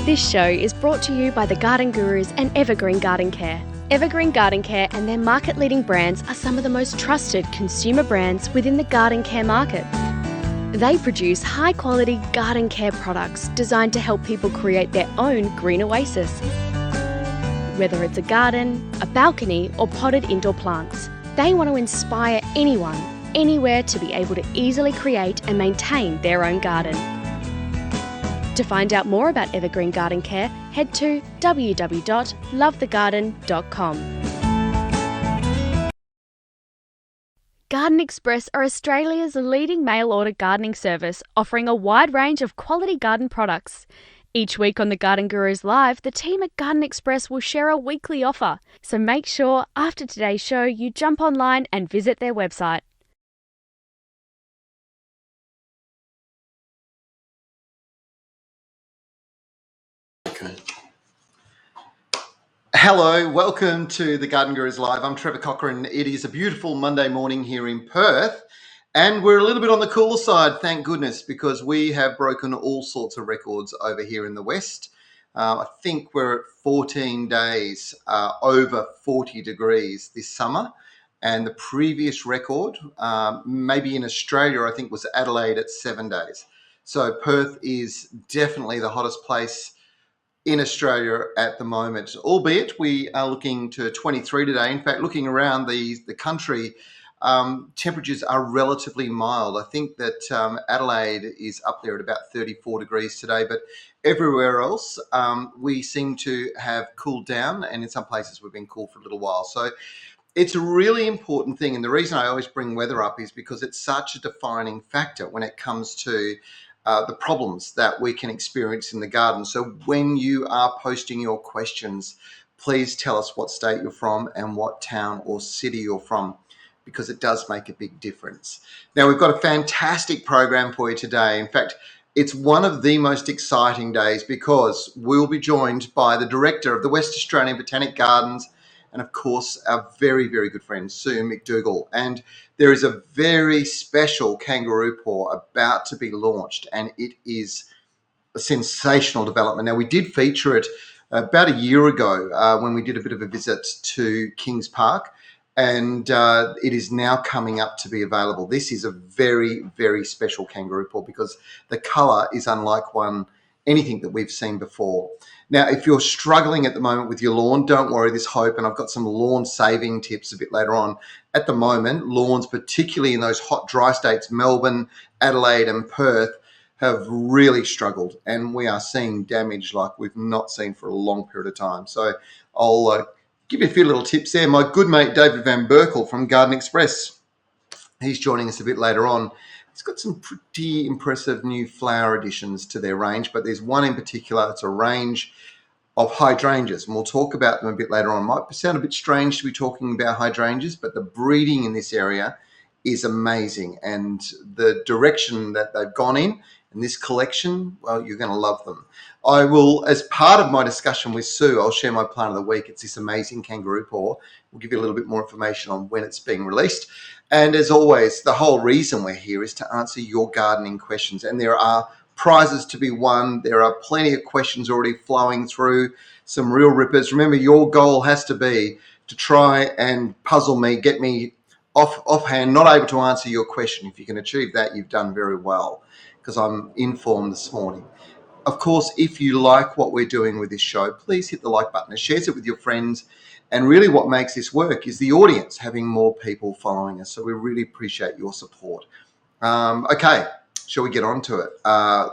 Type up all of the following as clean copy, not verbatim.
This show is brought to you by the Garden Gurus and Evergreen Garden Care. Evergreen Garden Care and their market-leading brands are some of the most trusted consumer brands within the garden care market. They produce high-quality garden care products designed to help people create their own green oasis. Whether it's a garden, a balcony, or potted indoor plants, they want to inspire anyone, anywhere to be able to easily create and maintain their own garden. To find out more about Evergreen Garden Care, head to www.lovethegarden.com. Garden Express are Australia's leading mail-order gardening service, offering a wide range of quality garden products. Each week on the Garden Gurus Live, the team at Garden Express will share a weekly offer. So make sure after today's show you jump online and visit their website. Hello, welcome to the Garden Gurus Live. I'm Trevor Cochrane. It is a beautiful Monday morning here in Perth, and we're a little bit on the cooler side, thank goodness, because we have broken all sorts of records over here in the West. I think we're at 14 days over 40 degrees this summer, and the previous record, maybe in Australia, I think was Adelaide at 7 days. So Perth is definitely the hottest place in Australia at the moment, albeit we are looking to 23 today. In fact, looking around the country, temperatures are relatively mild. I think that Adelaide is up there at about 34 degrees today, but everywhere else we seem to have cooled down, and in some places we've been cool for a little while. So it's a really important thing, and the reason I always bring weather up is because it's such a defining factor when it comes to the problems that we can experience in the garden. So when you are posting your questions, please tell us what state you're from and what town or city you're from, because it does make a big difference. Now, we've got a fantastic program for you today. In fact, it's one of the most exciting days because we'll be joined by the director of the Western Australian Botanic Gardens and, of course, our very, very good friend, Sue McDougall. And there is a very special Kangaroo Paw about to be launched, and it is a sensational development. Now, we did feature it about a year ago when we did a bit of a visit to Kings Park, and it is now coming up to be available. This is a very, very special Kangaroo Paw because the colour is unlike anything that we've seen before. Now, if you're struggling at the moment with your lawn, don't worry, there's hope, and I've got some lawn saving tips a bit later on. At the moment, lawns, particularly in those hot, dry states, Melbourne, Adelaide and Perth, have really struggled, and we are seeing damage like we've not seen for a long period of time. So I'll give you a few little tips there. My good mate, David Van Berkle from Garden Express, he's joining us a bit later on. It's got some pretty impressive new flower additions to their range, but there's one in particular. It's a range of hydrangeas, and we'll talk about them a bit later on. Might sound a bit strange to be talking about hydrangeas, but the breeding in this area is amazing, and the direction that they've gone in this collection, well, you're going to love them. I will, as part of my discussion with Sue, I'll share my plant of the week. It's this amazing Kangaroo Paw. We'll give you a little bit more information on when it's being released. And as always, the whole reason we're here is to answer your gardening questions. And there are prizes to be won. There are plenty of questions already flowing through, some real rippers. Remember, your goal has to be to try and puzzle me, get me offhand, not able to answer your question. If you can achieve that, you've done very well, because I'm informed this morning. Of course, if you like what we're doing with this show, please hit the like button and share it with your friends. And really what makes this work is the audience, having more people following us. So we really appreciate your support. Okay, shall we get on to it?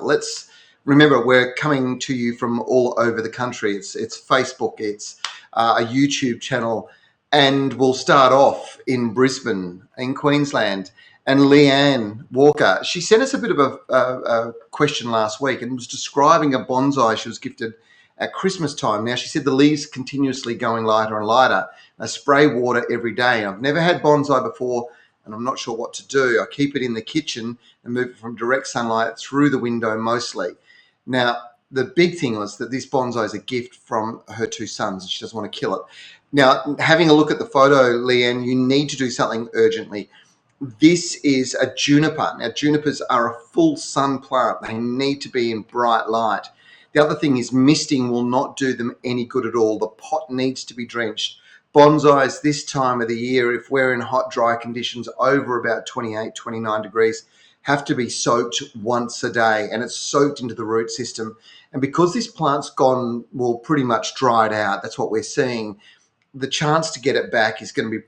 Let's remember, we're coming to you from all over the country. It's Facebook, it's a YouTube channel, and we'll start off in Brisbane, in Queensland. And Leanne Walker, she sent us a bit of a question last week and was describing a bonsai she was gifted at Christmas time. Now, she said the leaves continuously going lighter and lighter. I spray water every day. I've never had bonsai before, and I'm not sure what to do. I keep it in the kitchen and move it from direct sunlight through the window mostly. Now, the big thing was that this bonsai is a gift from her two sons, and she doesn't want to kill it. Now, having a look at the photo, Leanne, you need to do something urgently. This is a juniper. Now, junipers are a full sun plant. They need to be in bright light. The other thing is misting will not do them any good at all. The pot needs to be drenched. Bonsais this time of the year, if we're in hot, dry conditions over about 28, 29 degrees, have to be soaked once a day, and it's soaked into the root system. And because this plant's gone, well, pretty much dried out, that's what we're seeing, the chance to get it back is going to be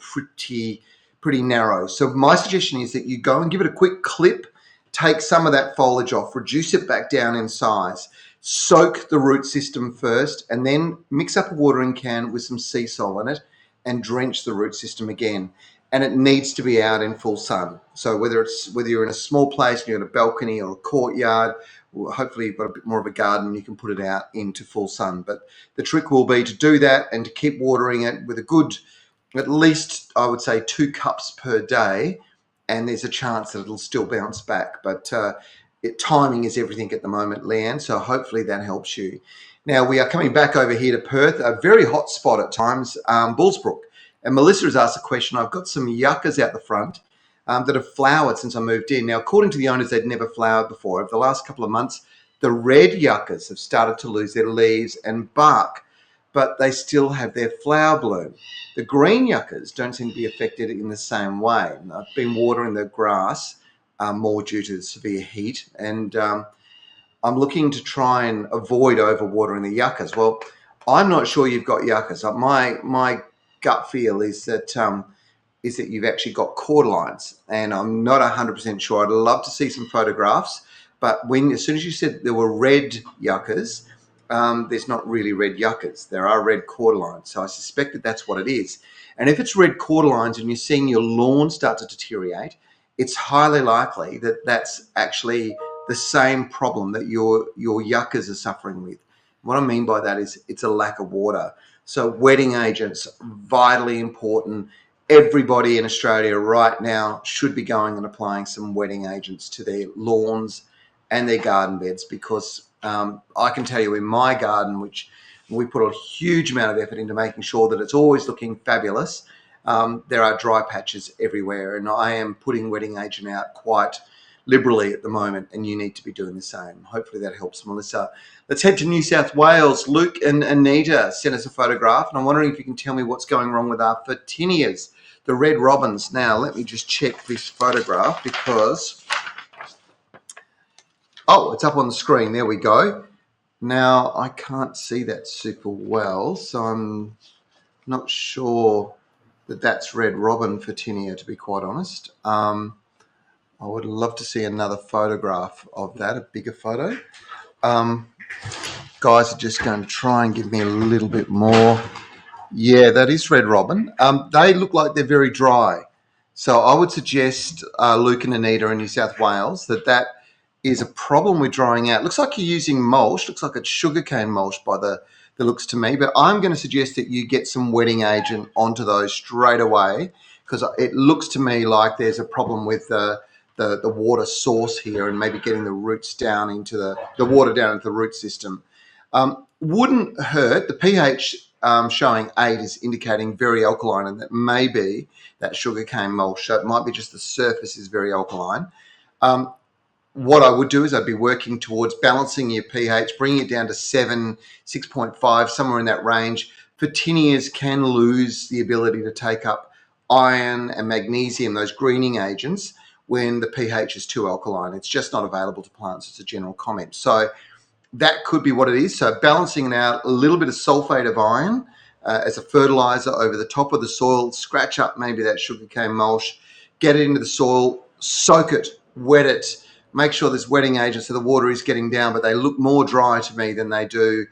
pretty narrow. So my suggestion is that you go and give it a quick clip, take some of that foliage off, reduce it back down in size, soak the root system first, and then mix up a watering can with some sea salt in it and drench the root system again. And it needs to be out in full sun. So whether you're in a small place and you're in a balcony or a courtyard, hopefully you've got a bit more of a garden, you can put it out into full sun. But the trick will be to do that and to keep watering it with a good, at least I would say 2 cups per day, and there's a chance that it'll still bounce back. But timing is everything at the moment, Leanne, so hopefully that helps you. Now, we are coming back over here to Perth, a very hot spot at times, Bullsbrook. And Melissa has asked a question. I've got some yuccas out the front that have flowered since I moved in. Now, according to the owners, they'd never flowered before. Over the last couple of months, the red yuccas have started to lose their leaves and bark, but they still have their flower bloom. The green yuccas don't seem to be affected in the same way. I've been watering the grass more due to severe heat, and I'm looking to try and avoid overwatering the yuccas. Well, I'm not sure you've got yuccas. My gut feel is that you've actually got cordylines, and I'm not 100% sure. I'd love to see some photographs, but as soon as you said there were red yuccas, there's not really red yuccas. There are red cordylines, so I suspect that that's what it is. And if it's red cordylines and you're seeing your lawn start to deteriorate, it's highly likely that that's actually the same problem that your yuccas are suffering with. What I mean by that is it's a lack of water. So wetting agents, vitally important. Everybody in Australia right now should be going and applying some wetting agents to their lawns and their garden beds, because I can tell you in my garden, which we put a huge amount of effort into making sure that it's always looking fabulous, there are dry patches everywhere, and I am putting wetting agent out quite liberally at the moment, and you need to be doing the same. Hopefully that helps, Melissa. Let's head to New South Wales. Luke and Anita sent us a photograph, and I'm wondering if you can tell me what's going wrong with our Fertinias, the red robins. Now, let me just check this photograph because... Oh, it's up on the screen. There we go. Now, I can't see that super well, so I'm not sure that that's red robin Fertinia, to be quite honest. I would love to see another photograph of that, a bigger photo. Guys are just going to try and give me a little bit more. Yeah, that is red robin. They look like they're very dry. So I would suggest, Luke and Anita in New South Wales, that is a problem with drying out. Looks like you're using mulch. Looks like it's sugarcane mulch by the looks to me. But I'm going to suggest that you get some wetting agent onto those straight away, because it looks to me like there's a problem with the water source here, and maybe getting the roots down into the water down into the root system. Wouldn't hurt. The pH showing 8 is indicating very alkaline, and that may be that sugarcane mulch. So it might be just the surface is very alkaline. What I would do is I'd be working towards balancing your pH, bringing it down to 7, 6.5, somewhere in that range. Fertinias can lose the ability to take up iron and magnesium, those greening agents, when the pH is too alkaline. It's just not available to plants. It's a general comment. So that could be what it is. So balancing it out, a little bit of sulfate of iron as a fertilizer over the top of the soil, scratch up maybe that sugarcane mulch, get it into the soil, soak it, wet it, make sure there's wetting agent so the water is getting down, but they look more dry to me than they do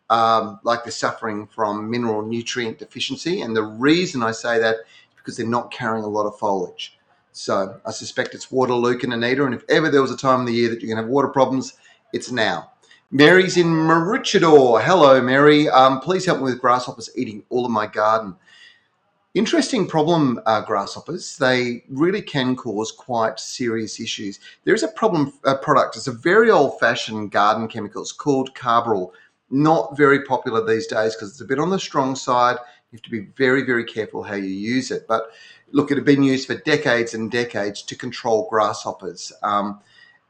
like they're suffering from mineral nutrient deficiency. And the reason I say that is because they're not carrying a lot of foliage. So I suspect it's water, Luke and Anita, and if ever there was a time of the year that you're going to have water problems, it's now. Mary's in Maroochydore. Hello, Mary. Please help me with grasshoppers eating all of my garden. Interesting problem, grasshoppers. They really can cause quite serious issues. There is a product. It's a very old-fashioned garden chemical. It's called carbaryl. Not very popular these days because it's a bit on the strong side. You have to be very, very careful how you use it. But look, it had been used for decades and decades to control grasshoppers.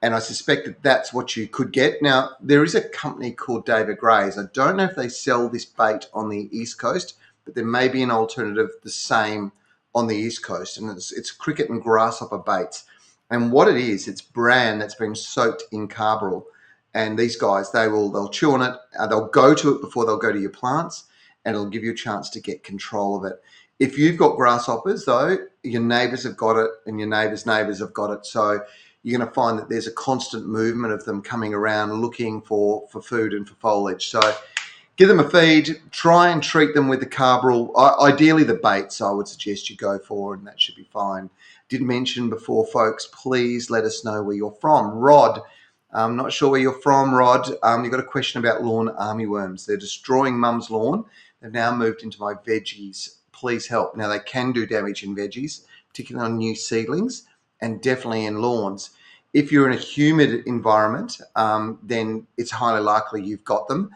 And I suspect that that's what you could get. Now, there is a company called David Gray's. I don't know if they sell this bait on the East Coast, but there may be an alternative the same on the East Coast. And it's cricket and grasshopper baits. And what it is, it's bran that's been soaked in carbaryl. And these guys, they'll chew on it. They'll go to it before they'll go to your plants, and it'll give you a chance to get control of it. If you've got grasshoppers, though, your neighbours have got it, and your neighbours' neighbours have got it. So you're going to find that there's a constant movement of them coming around looking for food and for foliage. So give them a feed, try and treat them with the carbaryl. Ideally, the baits I would suggest you go for, and that should be fine. Did mention before, folks, please let us know where you're from. Rod, I'm not sure where you're from, Rod. You've got a question about lawn armyworms. They're destroying mum's lawn. They've now moved into my veggies. Please help. Now, they can do damage in veggies, particularly on new seedlings, and definitely in lawns. If you're in a humid environment, then it's highly likely you've got them.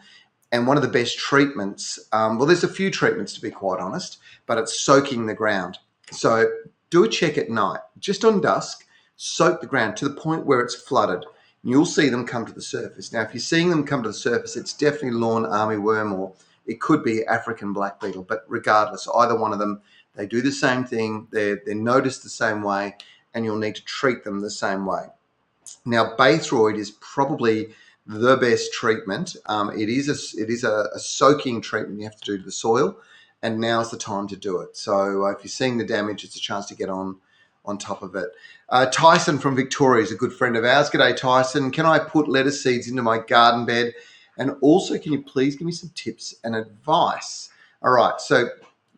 And one of the best treatments, well, there's a few treatments to be quite honest, but it's soaking the ground. So do a check at night, just on dusk, soak the ground to the point where it's flooded. You'll see them come to the surface. Now, if you're seeing them come to the surface, it's definitely lawn armyworm, or it could be African black beetle. But regardless, either one of them, they do the same thing. They're noticed the same way, and you'll need to treat them the same way. Now, Baythroid is probably the best treatment. It is a soaking treatment you have to do to the soil, and now's the time to do it. So if you're seeing the damage, it's a chance to get on top of it. Tyson from Victoria is a good friend of ours. G'day, Tyson. Can I put lettuce seeds into my garden bed? And also, can you please give me some tips and advice? All right, so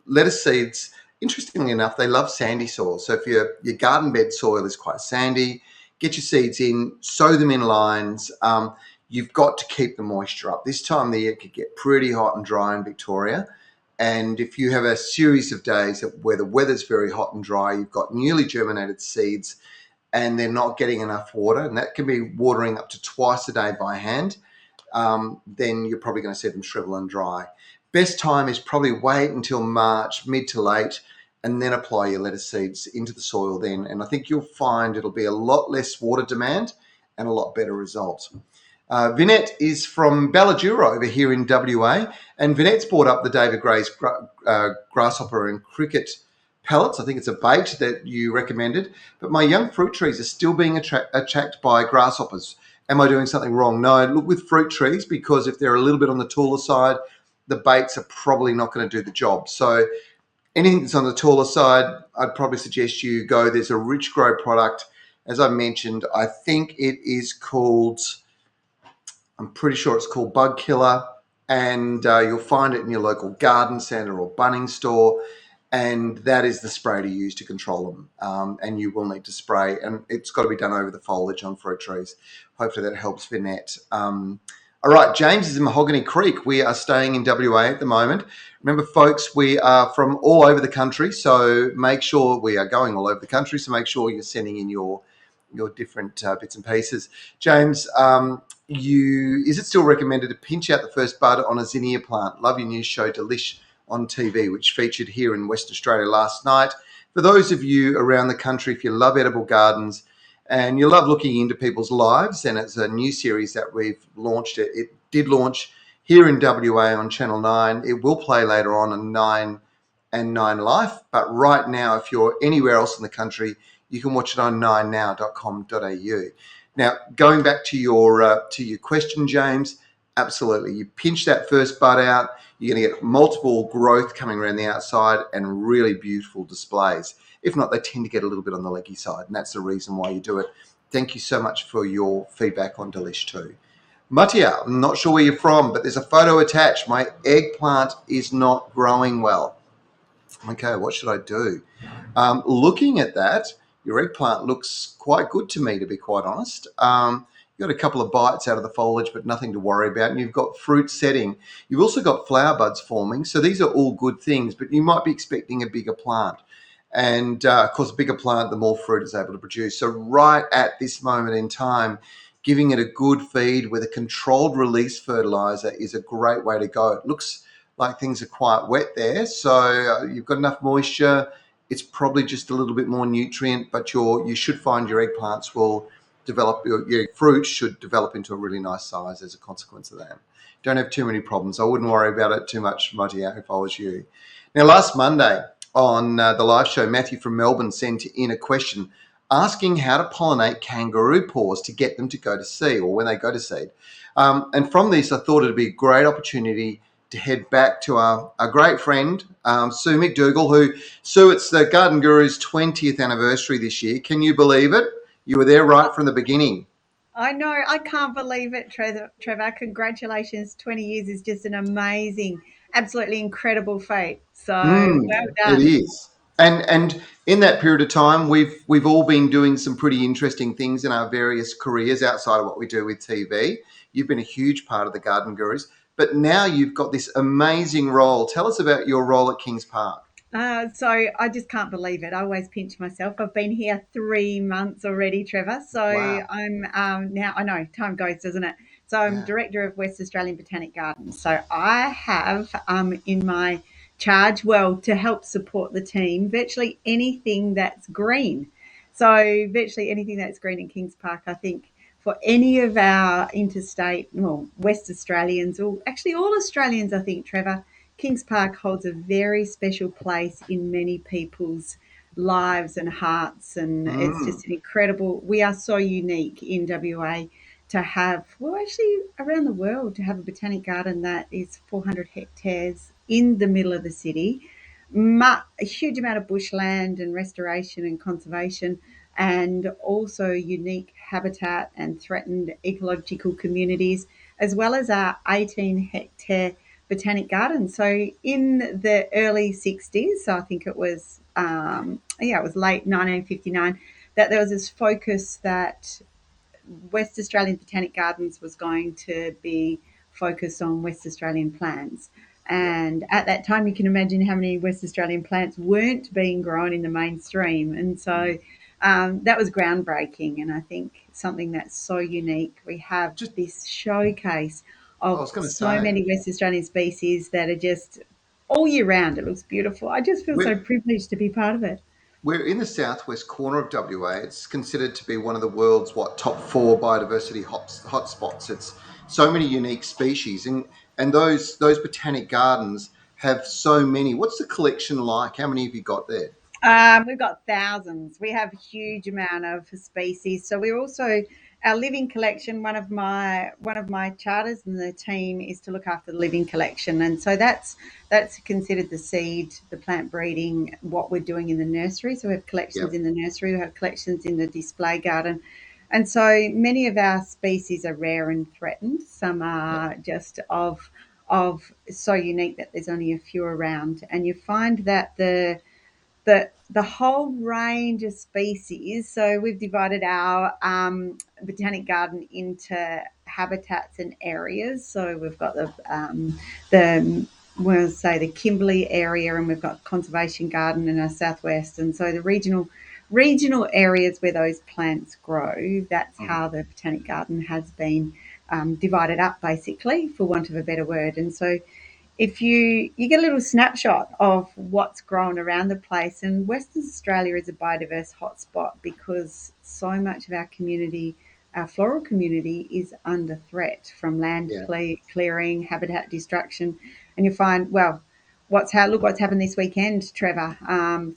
lettuce seeds, interestingly enough, they love sandy soil. So if your garden bed soil is quite sandy, get your seeds in, sow them in lines. You've got to keep the moisture up. This time of the year it could get pretty hot and dry in Victoria. And if you have a series of days where the weather's very hot and dry, you've got newly germinated seeds and they're not getting enough water, and that can be watering up to twice a day by hand, then you're probably going to see them shrivel and dry. Best time is probably wait until March, mid to late, and then apply your lettuce seeds into the soil then. And I think you'll find it'll be a lot less water demand and a lot better results. Vinette is from Ballajura over here in WA, and Vinette's brought up the David Gray's grasshopper and cricket pellets. I think it's a bait that you recommended, but my young fruit trees are still being attacked by grasshoppers. Am I doing something wrong? No, look with fruit trees, because if they're a little bit on the taller side, the baits are probably not going to do the job. So anything that's on the taller side, I'd probably suggest you go. There's a Rich Grow product, as I mentioned. I think it is called, I'm pretty sure it's called Bug Killer, and you'll find it in your local garden centre or Bunnings store, and that is the spray to use to control them. And you will need to spray, and it's got to be done over the foliage on fruit trees. Hopefully that helps Vinette. All right, James is in Mahogany Creek. We are staying in WA at the moment. Remember, folks, we are from all over the country, so make sure we are going all over the country, so make sure you're sending in your different bits and pieces. James, is it still recommended to pinch out the first bud on a zinnia plant? Love your new show, Delish, on TV, which featured here in Western Australia last night. For those of you around the country, if you love edible gardens and you love looking into people's lives, and it's a new series that we've launched. It did launch here in WA on Channel 9. It will play later on 9 and 9 Life. But right now, if you're anywhere else in the country, you can watch it on 9now.com.au. Now, going back to your question, James, absolutely. You pinch that first bud out, you're going to get multiple growth coming around the outside and really beautiful displays. If not, they tend to get a little bit on the leggy side, and that's the reason why you do it. Thank you so much for your feedback on Delish too. Matia, I'm not sure where you're from, but there's a photo attached. My eggplant is not growing well. Okay, what should I do? Looking at that, your eggplant looks quite good to me, to be quite honest. You've got a couple of bites out of the foliage, but nothing to worry about. And you've got fruit setting. You've also got flower buds forming. So these are all good things, but you might be expecting a bigger plant. And of course, a bigger plant, the more fruit it's able to produce. So right at this moment in time, giving it a good feed with a controlled release fertilizer is a great way to go. It looks like things are quite wet there. So you've got enough moisture. It's probably just a little bit more nutrient, but you should find your eggplants will develop, your fruit should develop into a really nice size as a consequence of that. Don't have too many problems. I wouldn't worry about it too much, Mattia, if I was you. Now, last Monday on the live show, Matthew from Melbourne sent in a question asking how to pollinate kangaroo paws to get them to go to seed, or when they go to seed. And from this, I thought it'd be a great opportunity to head back to our great friend, Sue McDougall, who, Sue, it's the Garden Guru's 20th anniversary this year. Can you believe it? You were there right from the beginning. I know. I can't believe it, Trevor. Congratulations. 20 years is just an amazing, absolutely incredible feat. So well It done. is. And in that period of time, we've all been doing some pretty interesting things in our various careers outside of what we do with TV. You've been a huge part of the Garden Gurus, but now you've got this amazing role. Tell us about your role at Kings Park. So I just can't believe it. I always pinch myself. I've been here 3 months already, Trevor. So Wow. I'm now, I know time goes, doesn't it? So I'm Yeah. director of Western Australian Botanic Garden. So I have in my charge, well, to help support the team, virtually anything that's green. So virtually anything that's green in Kings Park, I think for any of our interstate, well, West Australians, or actually all Australians, I think, Trevor, Kings Park holds a very special place in many people's lives and hearts, and it's Mm. just an incredible. We are so unique in WA to have, well, actually around the world, to have a botanic garden that is 400 hectares in the middle of the city, a huge amount of bushland and restoration and conservation, and also unique habitat and threatened ecological communities, as well as our 18-hectare botanic garden. So in the early 60s, so I think it was, it was late 1959, that there was this focus that West Australian Botanic Gardens was going to be focused on West Australian plants. And at that time, you can imagine how many West Australian plants weren't being grown in the mainstream. And so that was groundbreaking. And I think something that's so unique. We have Just, this showcase I of was going to so say, many West Australian species that are just all year round. It looks beautiful. I just feel so we're, privileged to be part of it. we're in the southwest corner of WA. It's considered to be one of the world's top four biodiversity hotspots. It's so many unique species, and those botanic gardens have so many. What's the collection like? How many have you got there? We've got thousands. We have a huge amount of species. So we're also our living collection. One of my charters in the team is to look after the living collection, and so that's considered the seed, the plant breeding, what we're doing in the nursery. So we have collections Yep. in the nursery. We have collections in the display garden, and so many of our species are rare and threatened. Some Yep. are just of so unique that there's only a few around, and you find that the whole range of species. So we've divided our botanic garden into habitats and areas. So we've got the we'll say the Kimberley area, and we've got conservation garden in our southwest, and so the regional areas where those plants grow. That's Mm. how the botanic garden has been divided up, basically, for want of a better word. And so if you get a little snapshot of what's grown around the place, and Western Australia is a biodiverse hotspot because so much of our community, our floral community, is under threat from land Yeah. clearing, habitat destruction, and you find, well, look what's happened this weekend, Trevor.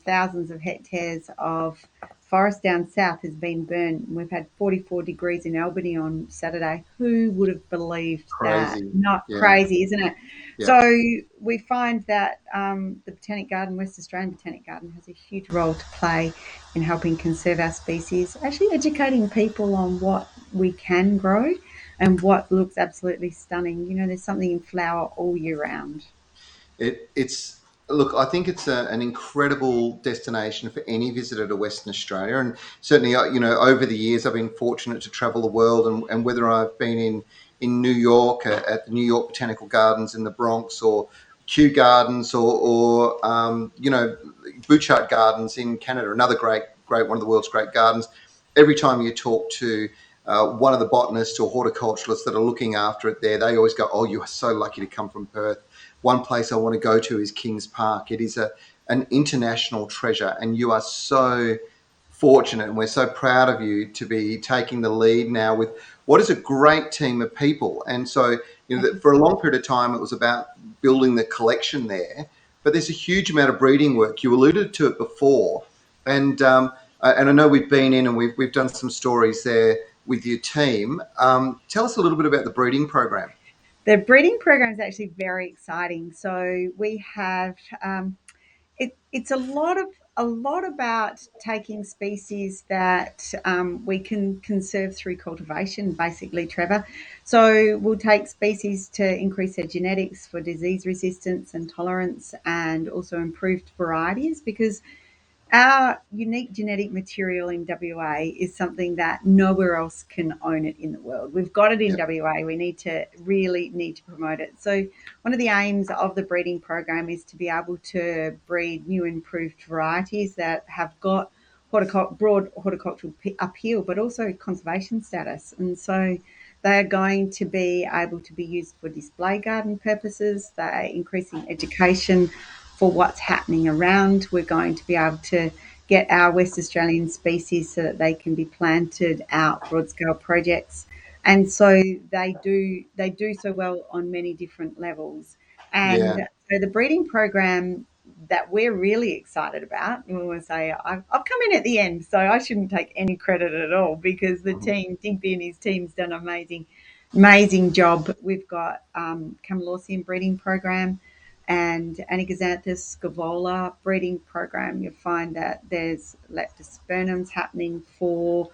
Thousands of hectares of forest down south has been burnt. We've had 44 degrees in Albany on Saturday. Who would have believed that? Crazy. Not Yeah. crazy, isn't it? Yeah. So we find that the Botanic Garden, West Australian Botanic Garden, has a huge role to play in helping conserve our species, actually educating people on what we can grow and what looks absolutely stunning. There's something in flower all year round. It's look. I think it's an incredible destination for any visitor to Western Australia, and certainly, over the years, I've been fortunate to travel the world, and whether I've been in New York at the New York Botanical Gardens in the Bronx, or Kew Gardens, or Bouchard Gardens in Canada, another great one of the world's great gardens. Every time you talk to one of the botanists or horticulturalists that are looking after it there, they always go, "Oh, you are so lucky to come from Perth. One place I want to go to is Kings Park. It is an international treasure, and you are so fortunate and we're so proud of you to be taking the lead now with what is a great team of people. And so, for a long period of time, it was about building the collection there, but there's a huge amount of breeding work. You alluded to it before, and I know we've been in and we've done some stories there with your team. Tell us a little bit about the breeding program. The breeding program is actually very exciting. So we have it's a lot about taking species that we can conserve through cultivation, basically, Trevor. So we'll take species to increase their genetics for disease resistance and tolerance, and also improved varieties, because our unique genetic material in WA is something that nowhere else can own it in the world. We've got it in Yep. WA. We need to promote it. So one of the aims of the breeding program is to be able to breed new improved varieties that have got broad horticultural appeal, but also conservation status. And so they are going to be able to be used for display garden purposes. They're increasing education for what's happening around. We're going to be able to get our West Australian species so that they can be planted out broad scale projects. And so they do so well on many different levels. And Yeah. so the breeding program that we're really excited about, we want to say I've come in at the end, so I shouldn't take any credit at all, because the Mhm. team, Digby and his team's done an amazing job. We've got Camelorsium breeding program and Anaxanthus scavola breeding program. You'll find that there's leptospermums happening for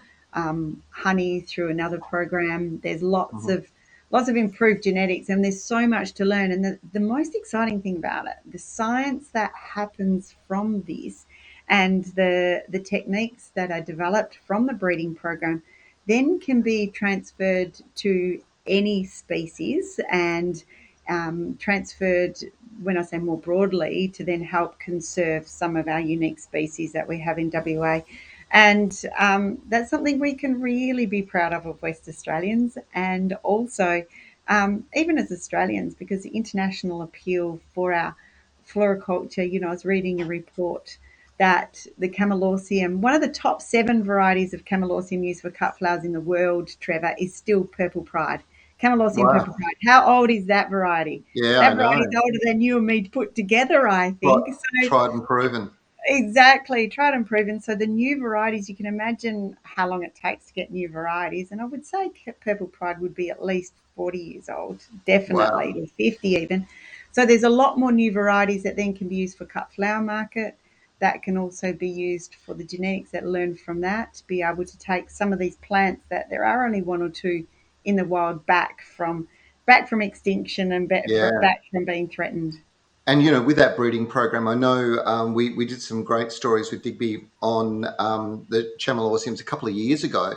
honey through another program. There's Mhm. lots of improved genetics, and there's so much to learn. And the most exciting thing about it, the science that happens from this, and the techniques that are developed from the breeding program, then can be transferred to any species, and transferred, when I say more broadly, to then help conserve some of our unique species that we have in WA. And that's something we can really be proud of West Australians, and also even as Australians, because the international appeal for our floriculture. I was reading a report that the Camelorsium, one of the top 7 varieties of Camelorsium used for cut flowers in the world, Trevor, is still Purple Pride. Camelorsium Purple Wow. Pride. How old is that variety? Yeah, That I variety know. is older than you and me put together, I think. So Tried and proven. exactly, tried and proven. So the new varieties, you can imagine how long it takes to get new varieties, and I would say Purple Pride would be at least 40 years old, Wow. definitely, or 50 even. So there's a lot more new varieties that then can be used for cut flower market. That can also be used for the genetics that learn from that, to be able to take some of these plants that there are only 1 or 2 in the wild back from extinction, and Yeah. back from being threatened. And with that breeding program, I know we did some great stories with Digby on the Chamalorsiums a couple of years ago,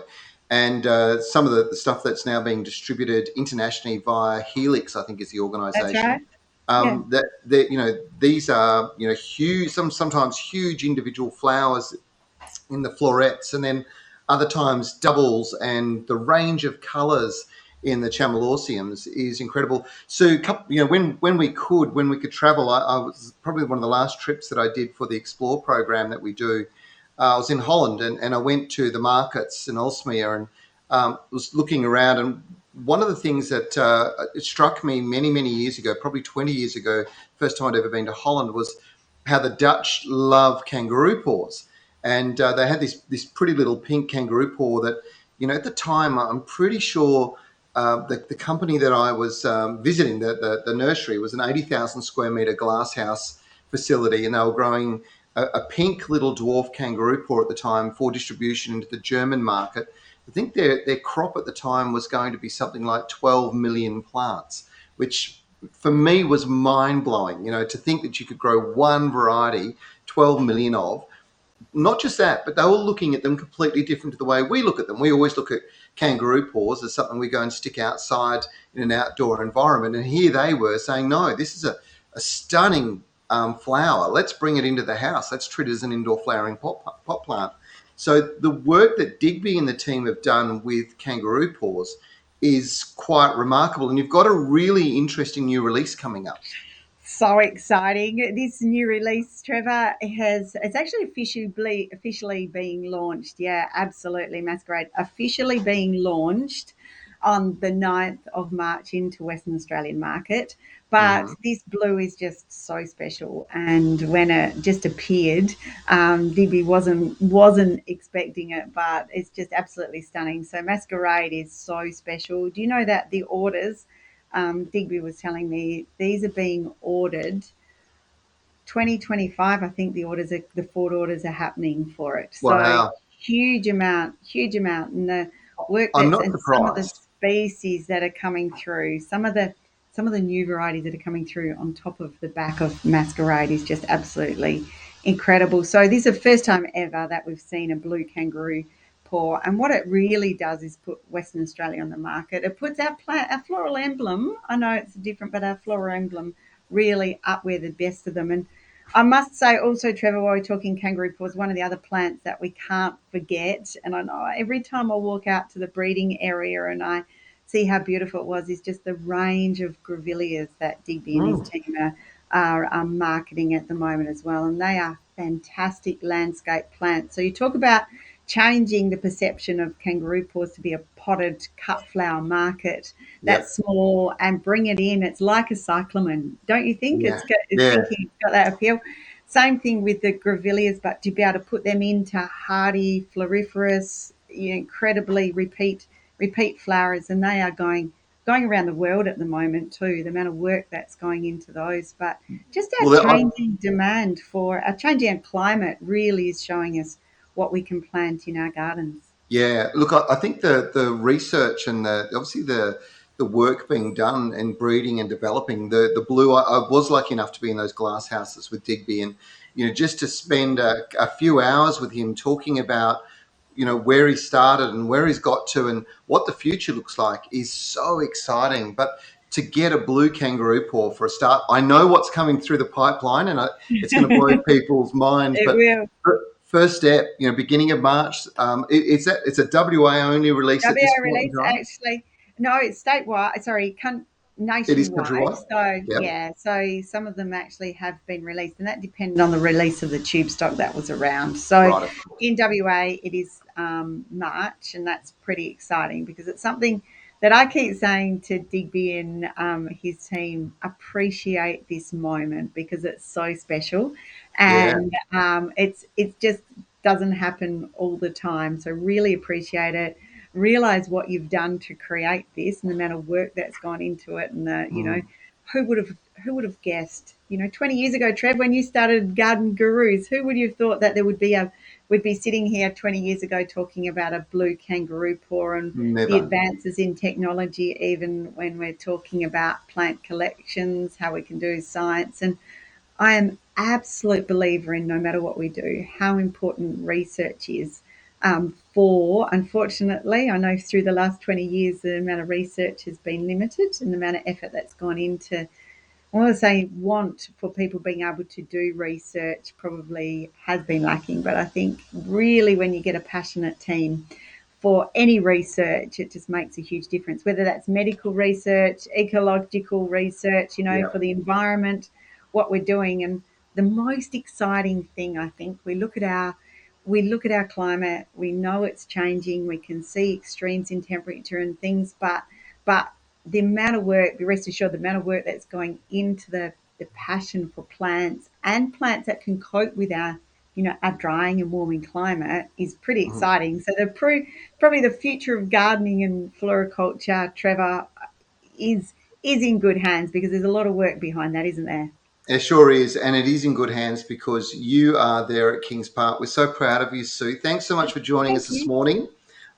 and some of the stuff that's now being distributed internationally via Helix, I think, is the That's organisation. right. Yeah. That these are huge, sometimes huge individual flowers in the florets, and then other times doubles, and the range of colours in the Chamalorsiums is incredible. So, when we could travel, I was probably one of the last trips that I did for the Explore program that we do. I was in Holland, and I went to the markets in Aalsmeer, and was looking around. And one of the things that it struck me many years ago, probably 20 years ago, first time I'd ever been to Holland, was how the Dutch love kangaroo paws, and they had this pretty little pink kangaroo paw that at the time I'm pretty sure the company that I was visiting, the nursery, was an 80,000 square metre glasshouse facility, and they were growing a pink little dwarf kangaroo paw at the time for distribution into the German market. I think their crop at the time was going to be something like 12 million plants, which for me was mind blowing. To think that you could grow one variety, 12 million of. Not just that, but they were looking at them completely different to the way we look at them. We always look at kangaroo paws as something we go and stick outside in an outdoor environment. And here they were saying, no, this is a stunning flower. Let's bring it into the house. Let's treat it as an indoor flowering pot plant. So the work that Digby and the team have done with kangaroo paws is quite remarkable. And you've got a really interesting new release coming up. So exciting. This new release, Trevor, it's actually officially being launched. Yeah, absolutely. Masquerade officially being launched on the 9th of March into Western Australian market. But Mhm. this blue is just so special. And when it just appeared, Digby wasn't expecting it, but it's just absolutely stunning. So Masquerade is so special. Do you know that the orders, Digby was telling me these are being ordered 2025. I think the forward orders are happening for it. So Wow. huge amount, and the work I'm that's not and some of the surprised. species that are coming through, some of the new varieties that are coming through on top of the back of Masquerade is just absolutely incredible. So this is the first time ever that we've seen a blue kangaroo paw, and what it really does is put Western Australia on the market. It puts our floral emblem. I know it's different, but our floral emblem really up where the best of them. And I must say also, Trevor, while we're talking kangaroo paws, one of the other plants that we can't forget, and I know every time I walk out to the breeding area and I see how beautiful it was, is just the range of grevilleas that Digby and his Mm. team are marketing at the moment as well. And they are fantastic landscape plants. So you talk about changing the perception of kangaroo paws to be a potted cut flower market Yep. that's small and bring it in. It's like a cyclamen, don't you think? Yeah. It's Yeah. thinking it's got that appeal. Same thing with the grevilleas, but to be able to put them into hardy, floriferous, incredibly repeat flowers, and they are going around the world at the moment too. The amount of work that's going into those, but just our Well, changing demand for our changing climate really is showing us what we can plant in our gardens. yeah. Look, I think the research and obviously the work being done in breeding and developing the blue. I was lucky enough to be in those glass houses with Digby, and just to spend a few hours with him talking about where he started and where he's got to and what the future looks like is so exciting. But to get a blue kangaroo paw for a start, I know what's coming through the pipeline, and it's going to blow people's minds. It But will. first step, beginning of March. It's a WA only release at this WA point in release time. actually, no, it's statewide. Sorry, It is nationwide. countrywide. So Yep. yeah, so some of them actually have been released, and that depended on the release of the tube stock that was around. So Right. Of course. in WA, it is March, and that's pretty exciting because it's something that I keep saying to Digby and his team. Appreciate this moment because it's so special, Yeah. and it just doesn't happen all the time. So really appreciate it, realize what you've done to create this and the amount of work that's gone into it, and Mm. who would have guessed, 20 years ago, Trev, when you started Garden Gurus, who would you have thought that there would be a we'd be sitting here 20 years ago talking about a blue kangaroo paw and the Never. advances in technology, even when we're talking about plant collections, how we can do science. And I am absolute believer in, no matter what we do, how important research is. For unfortunately, I know through the last 20 years the amount of research has been limited, and the amount of effort that's gone into, I want to say, want for people being able to do research probably has been lacking. But I think really when you get a passionate team for any research, it just makes a huge difference, whether that's medical research, ecological research, Yeah. for the environment, what we're doing. And the most exciting thing, I think, we look at our climate, we know it's changing, we can see extremes in temperature and things, but the amount of work, be rest assured, the amount of work that's going into the passion for plants and plants that can cope with our drying and warming climate is pretty Mhm. exciting. So probably the future of gardening and floriculture, Trevor, is in good hands because there's a lot of work behind that, isn't there? It sure is, and it is in good hands because you are there at Kings Park. We're so proud of you, Sue. Thanks so much for joining Thank us this you. morning.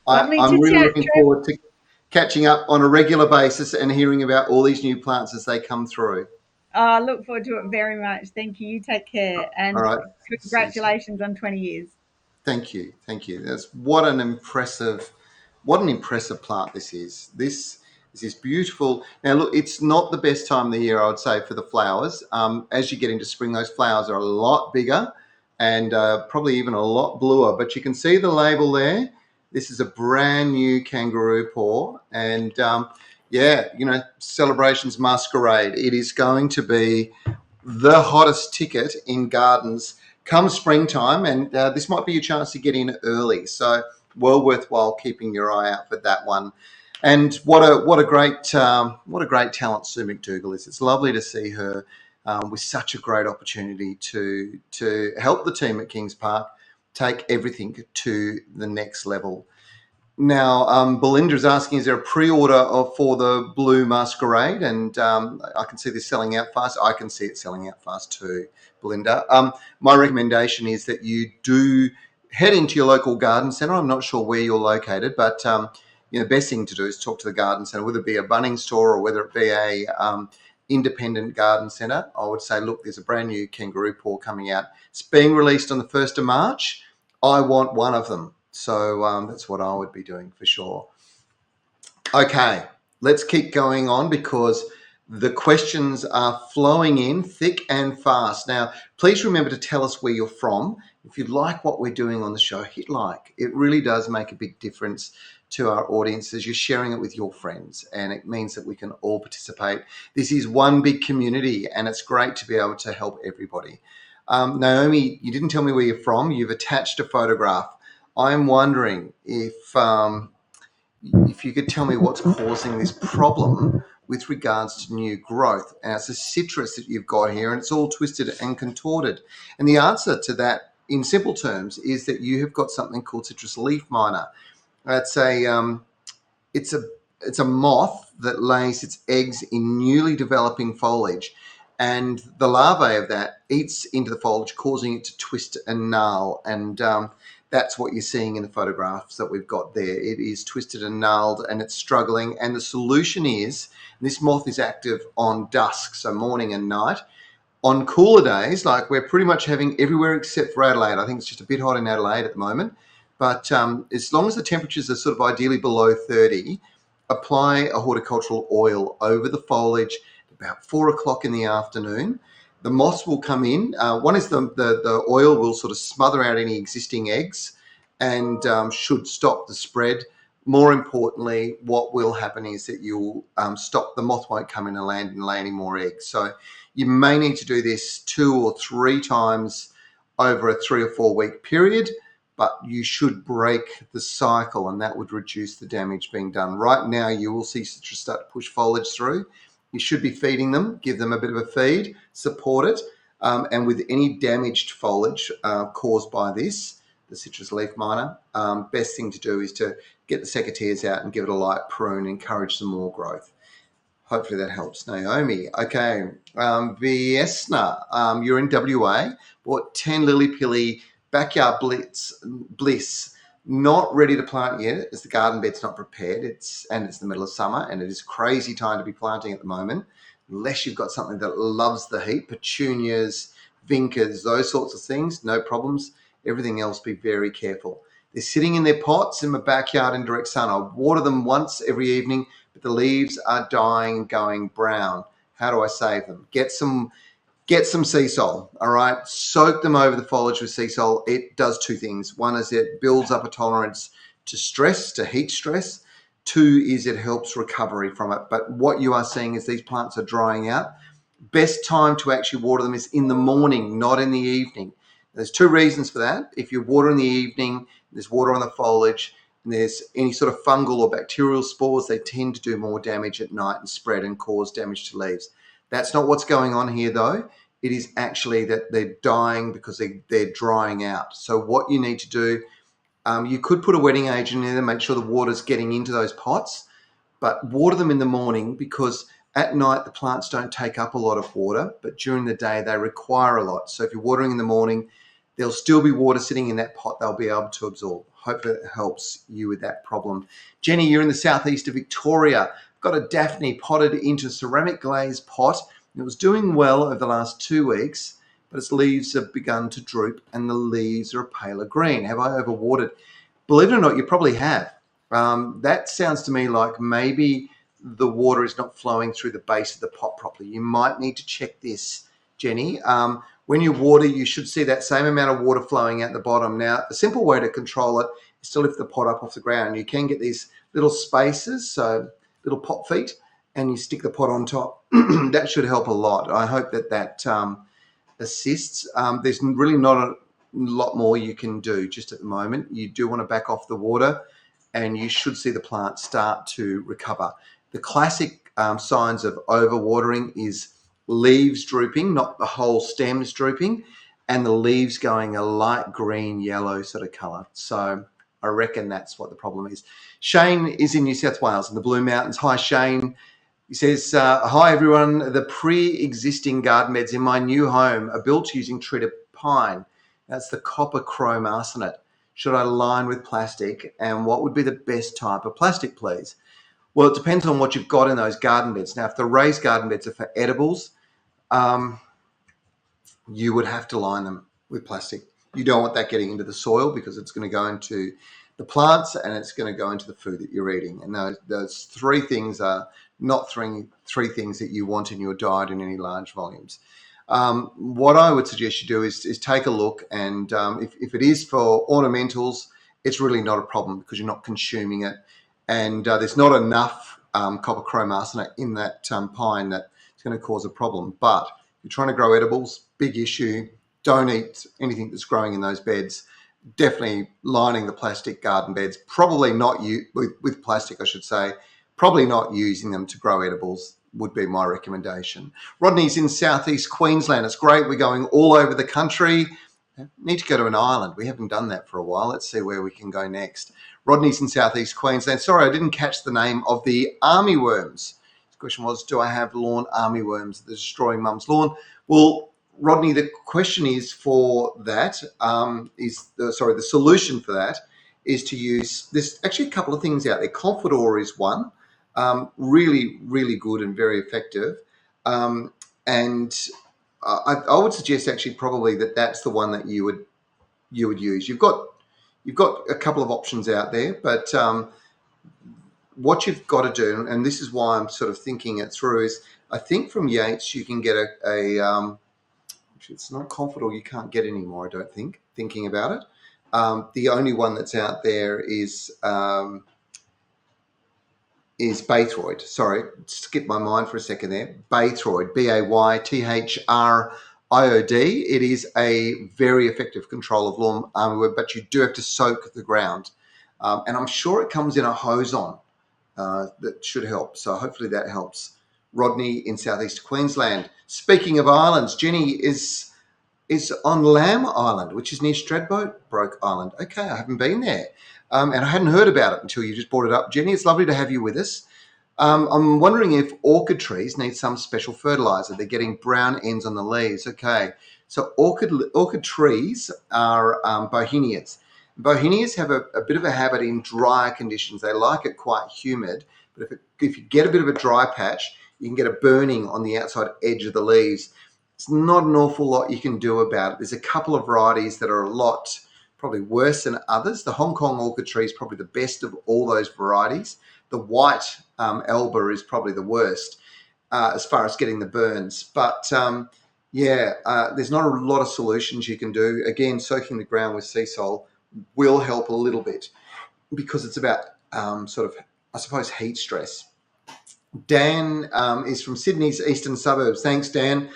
Lovely I'm to really chat, looking Trev. forward to catching up on a regular basis and hearing about all these new plants as they come through. I look forward to it very much. Thank you. You take care, All and right. See you soon. congratulations on 20 years. Thank you. Thank you. That's what an impressive plant this is. This is beautiful. Now look, it's not the best time of the year, I would say, for the flowers. As you get into spring, those flowers are a lot bigger and probably even a lot bluer. But you can see the label there. This is a brand new kangaroo paw, and Yeah, Celebrations Masquerade. It is going to be the hottest ticket in gardens come springtime, and this might be your chance to get in early. So well worthwhile keeping your eye out for that one. And what a great talent Sue McDougall is. It's lovely to see her with such a great opportunity to help the team at Kings Park take everything to the next level. Now, Belinda is asking, is there a pre-order for the Blue Masquerade? And I can see this selling out fast. I can see it selling out fast too, Belinda. My recommendation is that you do head into your local garden centre. I'm not sure where you're located, but the best thing to do is talk to the garden centre, whether it be a Bunnings store or whether it be a independent garden centre. I would say, look, there's a brand new Kangaroo Paw coming out. It's being released on the 1st of March. I want one of them. So that's what I would be doing for sure. Okay, let's keep going on because the questions are flowing in thick and fast. Now, please remember to tell us where you're from. If you like what we're doing on the show, hit like. It really does make a big difference to our audience as you're sharing it with your friends, and it means that we can all participate. This is one big community, and it's great to be able to help everybody. Naomi, you didn't tell me where you're from. You've attached a photograph. I'm wondering if you could tell me what's causing this problem with regards to new growth. And it's a citrus that you've got here, and it's all twisted and contorted. And the answer to that, in simple terms, is that you have got something called citrus leaf miner. It's a moth that lays its eggs in newly developing foliage, and the larvae of that eats into the foliage, causing it to twist and gnarl. And that's what you're seeing in the photographs that we've got there. It is twisted and gnarled, and it's struggling. And the solution is, this moth is active on dusk, so morning and night. On cooler days, like we're pretty much having everywhere except for Adelaide. I think it's just a bit hot in Adelaide at the moment. But as long as the temperatures are sort of ideally below 30, apply a horticultural oil over the foliage about 4 o'clock in the afternoon. The moths will come in. One is the oil will sort of smother out any existing eggs and should stop the spread. More importantly, what will happen is that you'll stop, the moth won't come in and land and lay any more eggs. So you may need to do this 2 or 3 times over a 3 or 4 week period, but you should break the cycle, and that would reduce the damage being done. Right now, you will see citrus start to push foliage through. You should be feeding them, give them a bit of a feed, support it. And with any damaged foliage caused by this, the citrus leaf miner, best thing to do is to get the secateurs out and give it a light prune, encourage some more growth. Hopefully that helps, Naomi. Okay, Viesna, you're in WA. Bought 10 lily-pilly backyard bliss. Not ready to plant yet as the garden bed's not prepared. It's the middle of summer, and it is a crazy time to be planting at the moment, unless you've got something that loves the heat, petunias, vincas, those sorts of things, no problems. Everything else, be very careful. They're sitting in their pots in my backyard in direct sun. I water them once every evening, but the leaves are dying, going brown. How do I save them? Get some sea salt, all right? Soak them over the foliage with sea salt. It does 2 things. One is it builds up a tolerance to stress, to heat stress. 2 is it helps recovery from it. But what you are seeing is these plants are drying out. Best time to actually water them is in the morning, not in the evening. There's 2 reasons for that. If you water in the evening, there's water on the foliage, and there's any sort of fungal or bacterial spores, they tend to do more damage at night and spread and cause damage to leaves. That's not what's going on here, though. It is actually that they're dying because they're drying out. So what you need to do, you could put a wetting agent in there, make sure the water's getting into those pots, but water them in the morning, because at night the plants don't take up a lot of water, but during the day they require a lot. So if you're watering in the morning, there'll still be water sitting in that pot they'll be able to absorb. Hopefully that helps you with that problem. Jenny, you're in the southeast of Victoria. I've got a Daphne potted into a ceramic glaze pot. It was doing well over the last 2 weeks, but its leaves have begun to droop and the leaves are a paler green. Have I overwatered? Believe it or not, you probably have. That sounds to me like maybe the water is not flowing through the base of the pot properly. You might need to check this, Jenny. When you water, you should see that same amount of water flowing out the bottom. Now, a simple way to control it is to lift the pot up off the ground. You can get these little spaces, so little pot feet and you stick the pot on top. That should help a lot. I hope that assists. There's really not a lot more you can do just at the moment. You do want to back off the water and you should see the plant start to recover. The classic signs of overwatering is leaves drooping, not the whole stems drooping, and the leaves going a light green, yellow sort of colour. So I reckon that's what the problem is. Shane is in New South Wales in the Blue Mountains. Hi, Shane. He says, hi, everyone. The pre-existing garden beds in my new home are built using treated pine. That's the copper chrome arsenate. Should I line with plastic? And what would be the best type of plastic, please? Well, it depends on what you've got in those garden beds. Now, if the raised garden beds are for edibles, you would have to line them with plastic. You don't want that getting into the soil because it's going to go into the plants and it's going to go into the food that you're eating. And those three things are not three things that you want in your diet in any large volumes. What I would suggest you do is take a look, and if it is for ornamentals, it's really not a problem because you're not consuming it, and there's not enough copper chrome arsenate in that pine that it's going to cause a problem. But if you're trying to grow edibles, big issue. Don't eat anything that's growing in those beds. Definitely lining the plastic garden beds. Probably not with plastic, I should say. Probably not using them to grow edibles would be my recommendation. Rodney's in southeast Queensland. It's great. We're going all over the country. Need to go to an island. We haven't done that for a while. Let's see where we can go next. Rodney's in southeast Queensland. Sorry, I didn't catch the name of the armyworms. The question was, do I have lawn armyworms that are destroying mum's lawn? Well, Rodney, the question is for that, the solution for that is to use, there's actually a couple of things out there. Confidor is one, really, really good and very effective. And I would suggest actually probably that's the one that you would use. You've got a couple of options out there, but what you've got to do, and this is why I'm sort of thinking it through, is I think from Yates you can get it's not Confidor, you can't get anymore, I don't think, thinking about it. The only one that's out there is Baythroid. Sorry, skipped my mind for a second there. Baythroid, Baythriod. It is a very effective control of lawn armyworm, but you do have to soak the ground. And I'm sure it comes in a hose on that should help. So hopefully that helps. Rodney in southeast Queensland. Speaking of islands, Jenny is on Lamb Island, which is near Stradbroke Island. Okay, I haven't been there. And I hadn't heard about it until you just brought it up. Jenny, it's lovely to have you with us. I'm wondering if orchid trees need some special fertilizer. They're getting brown ends on the leaves. Okay, so orchid trees are Bohemias. Bohemias have a bit of a habit in drier conditions. They like it quite humid, but if you get a bit of a dry patch, you can get a burning on the outside edge of the leaves. It's not an awful lot you can do about it. There's a couple of varieties that are a lot probably worse than others. The Hong Kong orchid tree is probably the best of all those varieties. The white Alba is probably the worst as far as getting the burns. But there's not a lot of solutions you can do. Again, soaking the ground with sea salt will help a little bit because it's about heat stress. Dan is from Sydney's eastern suburbs. Thanks, Dan.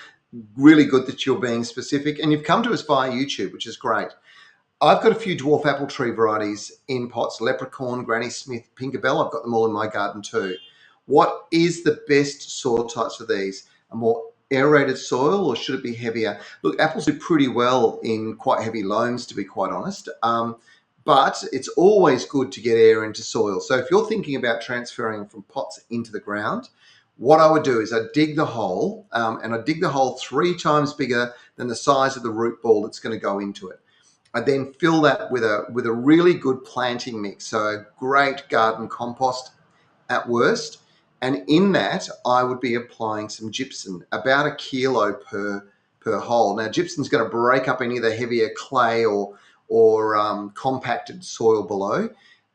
Really good that you're being specific. And you've come to us via YouTube, which is great. I've got a few dwarf apple tree varieties in pots. Leprechaun, Granny Smith, Pinkerbell. I've got them all in my garden too. What is the best soil types for these? A more aerated soil or should it be heavier? Look, apples do pretty well in quite heavy loams, to be quite honest. But it's always good to get air into soil. So if you're thinking about transferring from pots into the ground, what I would do is I'd dig the hole, and I'd dig the hole 3 times bigger than the size of the root ball that's going to go into it. I'd then fill that with a really good planting mix, so great garden compost at worst. And in that, I would be applying some gypsum, about 1 kilo per hole. Now, gypsum's going to break up any of the heavier clay or compacted soil below,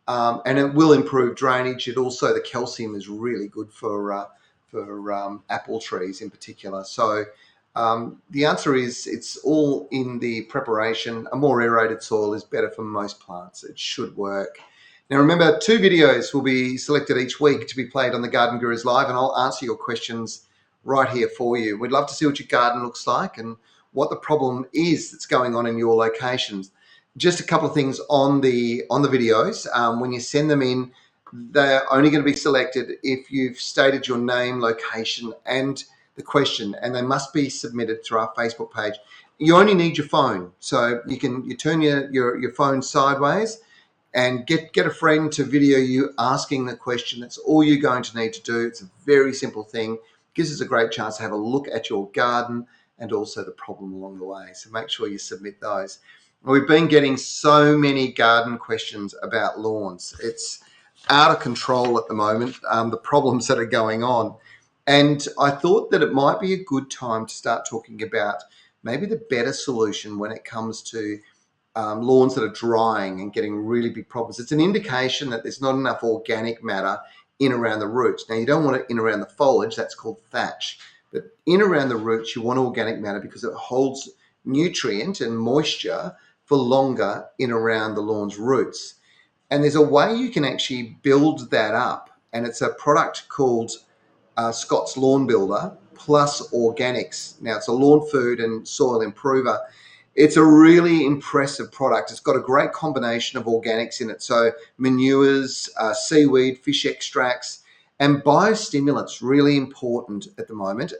and it will improve drainage. It also, the calcium is really good for apple trees in particular. So the answer is it's all in the preparation. A more aerated soil is better for most plants. It should work. Now, remember, 2 videos will be selected each week to be played on the Garden Gurus Live, and I'll answer your questions right here for you. We'd love to see what your garden looks like and what the problem is that's going on in your locations. Just a couple of things on the videos. When you send them in, they're only going to be selected if you've stated your name, location, and the question, and they must be submitted through our Facebook page. You only need your phone, so you turn your phone sideways and get a friend to video you asking the question. That's all you're going to need to do. It's a very simple thing. Gives us a great chance to have a look at your garden and also the problem along the way. So make sure you submit those. We've been getting so many garden questions about lawns. It's out of control at the moment, the problems that are going on. And I thought that it might be a good time to start talking about maybe the better solution when it comes to lawns that are drying and getting really big problems. It's an indication that there's not enough organic matter in around the roots. Now, you don't want it in around the foliage, that's called thatch. But in around the roots, you want organic matter because it holds nutrient and moisture for longer in around the lawn's roots. And there's a way you can actually build that up, and it's a product called Scott's Lawn Builder Plus Organics. Now, it's a lawn food and soil improver. It's a really impressive product. It's got a great combination of organics in it. So manures, seaweed, fish extracts, and biostimulants, really important at the moment.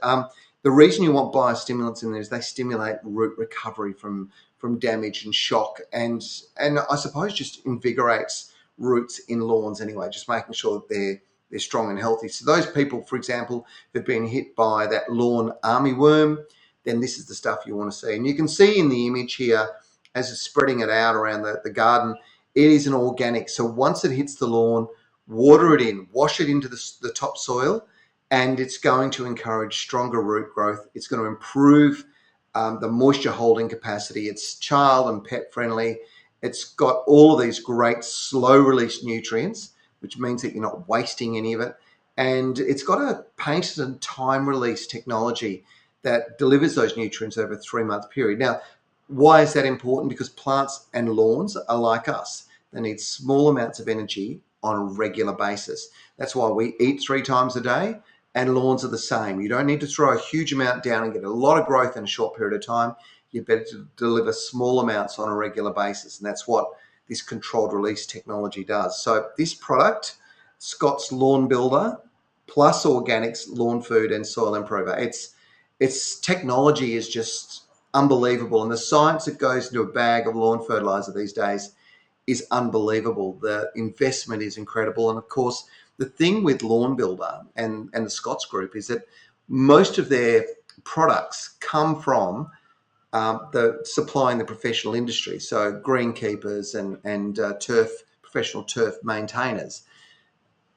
The reason you want biostimulants in there is they stimulate root recovery from damage and shock, and I suppose just invigorates roots in lawns anyway, just making sure that they're strong and healthy. So those people, for example, who've been hit by that lawn armyworm, then this is the stuff you want to see. And you can see in the image here, as it's spreading it out around the garden, it is an organic. So once it hits the lawn, water it in, wash it into the topsoil, and it's going to encourage stronger root growth. It's going to improve the moisture holding capacity. It's child and pet friendly. It's got all of these great slow release nutrients, which means that you're not wasting any of it. And it's got a painted and time release technology that delivers those nutrients over a 3-month period. Now, why is that important? Because plants and lawns are like us. They need small amounts of energy on a regular basis. That's why we eat 3 times a day, and lawns are the same. You don't need to throw a huge amount down and get a lot of growth in a short period of time. You're better to deliver small amounts on a regular basis, and that's what this controlled release technology does. So this product, Scott's Lawn Builder Plus Organics Lawn Food and Soil Improver, its technology is just unbelievable, and the science that goes into a bag of lawn fertilizer these days is unbelievable. The investment is incredible, and of course, the thing with Lawn Builder and the Scott's Group is that most of their products come from supplying the professional industry, so greenkeepers and professional turf maintainers.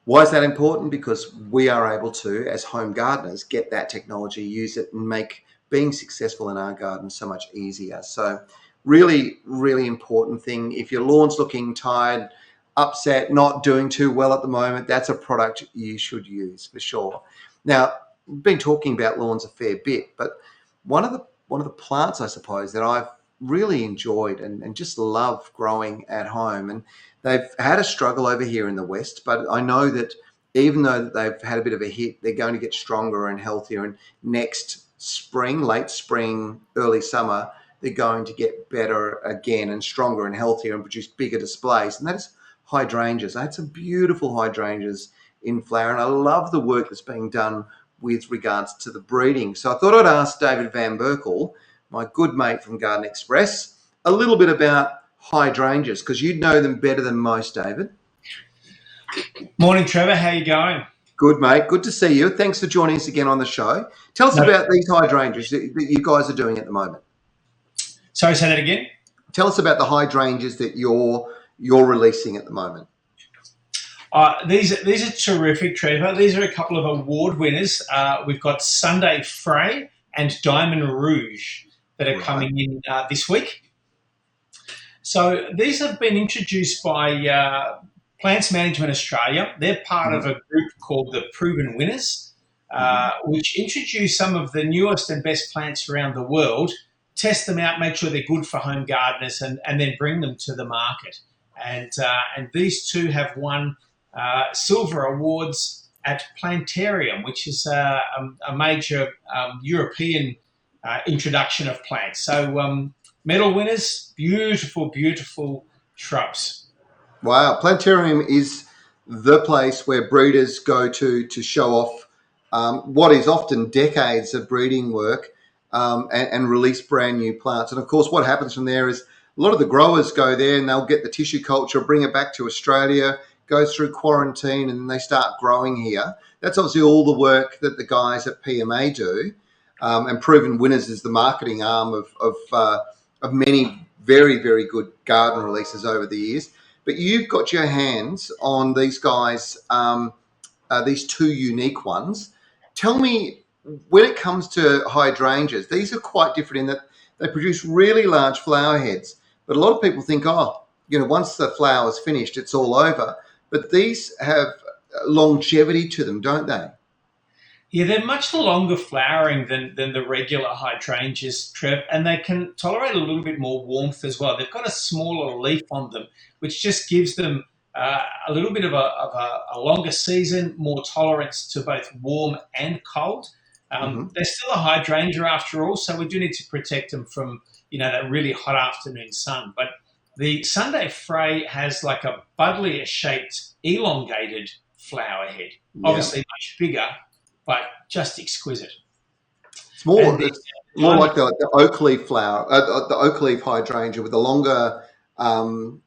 Why is that important? Because we are able to, as home gardeners, get that technology, use it, and make being successful in our garden so much easier. So really, really important thing. If your lawn's looking tired, upset, not doing too well at the moment, that's a product you should use for sure. Now, we've been talking about lawns a fair bit, but one of the plants, I suppose, that I've really enjoyed and just love growing at home, and they've had a struggle over here in the West, but I know that even though they've had a bit of a hit, they're going to get stronger and healthier, and next spring, late spring, early summer, they're going to get better again and stronger and healthier and produce bigger displays, and that's hydrangeas. I had some beautiful hydrangeas in flower, and I love the work that's being done with regards to the breeding. So I thought I'd ask David Van Berkle, my good mate from Garden Express, a little bit about hydrangeas, because you'd know them better than most, David. Morning, Trevor. How you going? Good, mate. Good to see you. Thanks for joining us again on the show. Tell us about these hydrangeas that you guys are doing at the moment. Sorry, say that again? Tell us about the hydrangeas that you're releasing at the moment. These are terrific, Trevor. These are a couple of award winners. We've got Sunday Fray and Diamond Rouge that are coming in this week. So these have been introduced by Plants Management Australia. They're part of a group called the Proven Winners, which introduce some of the newest and best plants around the world, test them out, make sure they're good for home gardeners, and then bring them to the market. and these two have won silver awards at Plantarium, which is a major European introduction of plants. So medal winners, beautiful, beautiful shrubs. Wow, Plantarium is the place where breeders go to show off what is often decades of breeding work and release brand new plants. And of course, what happens from there is a lot of the growers go there and they'll get the tissue culture, bring it back to Australia, goes through quarantine, and then they start growing here. That's obviously all the work that the guys at PMA do. And Proven Winners is the marketing arm of many very, very good garden releases over the years. But you've got your hands on these guys, these two unique ones. Tell me, when it comes to hydrangeas, these are quite different in that they produce really large flower heads. But a lot of people think, once the flower's finished, it's all over. But these have longevity to them, don't they? Yeah, they're much longer flowering than the regular hydrangeas, Trev, and they can tolerate a little bit more warmth as well. They've got a smaller leaf on them, which just gives them a little bit of a longer season, more tolerance to both warm and cold. They're still a hydrangea after all, so we do need to protect them from that really hot afternoon sun. But the Sunday Frey has like a buddleia-shaped, elongated flower head, obviously much bigger, but just exquisite. It's more like the oak leaf flower, the oak leaf hydrangea with the longer, what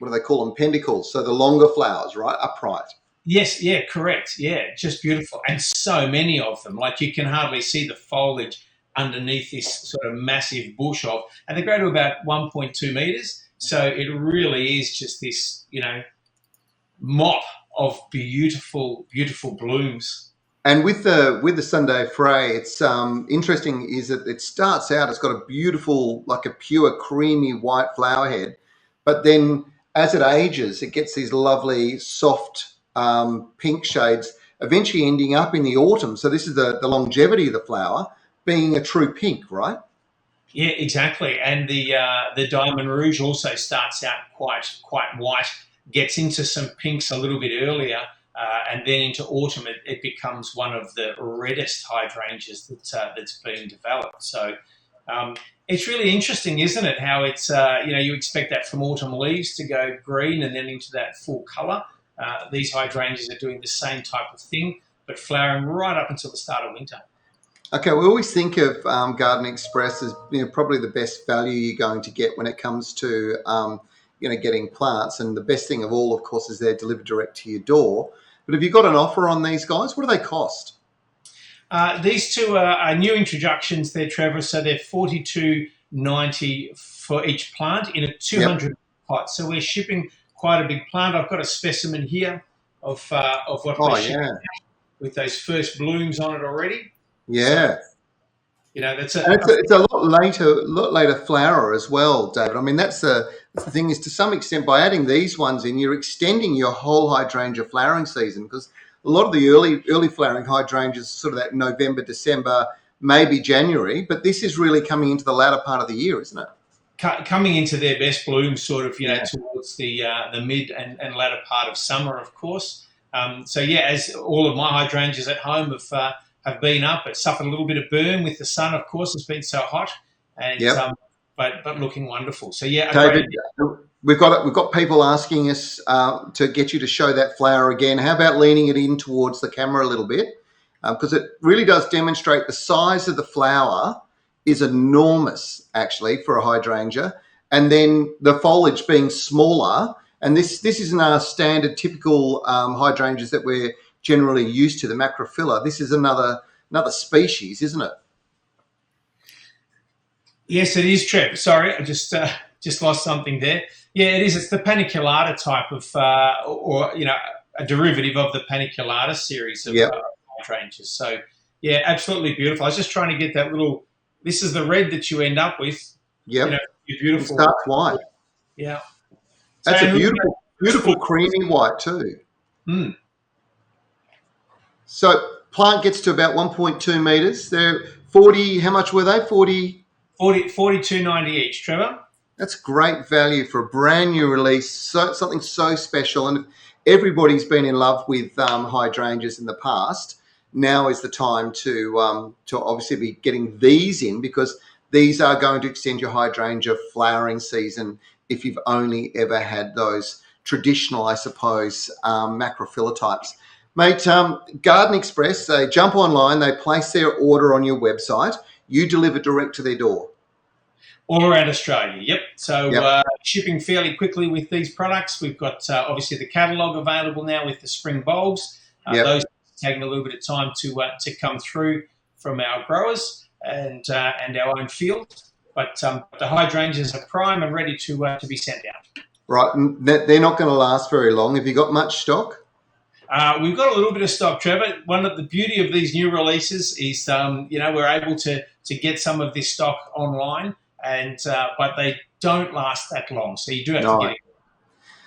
do they call them, pendicles? So the longer flowers, right, upright. Yes, yeah, correct. Yeah, just beautiful. And so many of them. Like you can hardly see the foliage underneath this sort of massive bush of, and they grow to about 1.2 metres. So it really is just this, mop of beautiful, beautiful blooms. And with the Sunday Frey, it's interesting is that it starts out, it's got a beautiful, like a pure creamy white flower head, but then as it ages, it gets these lovely soft pink shades, eventually ending up in the autumn. So this is the longevity of the flower being a true pink, right? Yeah, exactly. And the Diamond Rouge also starts out quite white, gets into some pinks a little bit earlier, and then into autumn it becomes one of the reddest hydrangeas that's being developed. So it's really interesting, isn't it, how it's, you expect that from autumn leaves to go green and then into that full colour. These hydrangeas are doing the same type of thing, but flowering right up until the start of winter. Okay, we always think of Garden Express as probably the best value you're going to get when it comes to getting plants, and the best thing of all, of course, is they're delivered direct to your door. But have you got an offer on these guys? What do they cost? These two are new introductions there, Trevor. So they're $42.90 for each plant in a 200 pot. So we're shipping quite a big plant. I've got a specimen here of what we're shipping with those first blooms on it already. Yeah. So, it's a lot later flower as well, David. I mean, that's the thing is, to some extent, by adding these ones in, you're extending your whole hydrangea flowering season, because a lot of the early flowering hydrangeas, sort of that November, December, maybe January, but this is really coming into the latter part of the year, isn't it? Coming into their best bloom, sort of, towards the mid and latter part of summer, of course. As all of my hydrangeas at home have been up, it suffered a little bit of burn with the sun, of course. It's been so hot, and but looking wonderful. So David, we've got people asking us to get you to show that flower again. How about leaning it in towards the camera a little bit, because it really does demonstrate the size of the flower is enormous, actually, for a hydrangea, and then the foliage being smaller. And this isn't our standard typical hydrangeas that we're generally used to, the macrophylla. This is another species, isn't it? Yes, it is, Trev. Sorry, I just lost something there. Yeah, it is. It's the paniculata type of, a derivative of the paniculata series of hydrangeas. So, yeah, absolutely beautiful. I was just trying to get that little. This is the red that you end up with. Yeah, your beautiful. It starts white. Yeah, that's a beautiful creamy white too. Mm. So plant gets to about 1.2 metres. They're 40. How much were they? 40. 42.90 each, Trevor. That's great value for a brand new release, something so special. And everybody's been in love with hydrangeas in the past. Now is the time to obviously be getting these in, because these are going to extend your hydrangea flowering season if you've only ever had those traditional, I suppose, macrophylla types. Mate, Garden Express, they jump online, they place their order on your website, you deliver direct to their door. All around Australia, yep. So Yep. shipping fairly quickly with these products. We've got obviously the catalogue available now with the spring bulbs. Yep. Those are taking a little bit of time to come through from our growers and our own field. But the hydrangeas are prime and ready to be sent out. Right, and they're not going to last very long. Have you got much stock? We've got a little bit of stock, Trevor. One of the beauty of these new releases is, we're able to get some of this stock online. And but they don't last that long, so you do have to get it.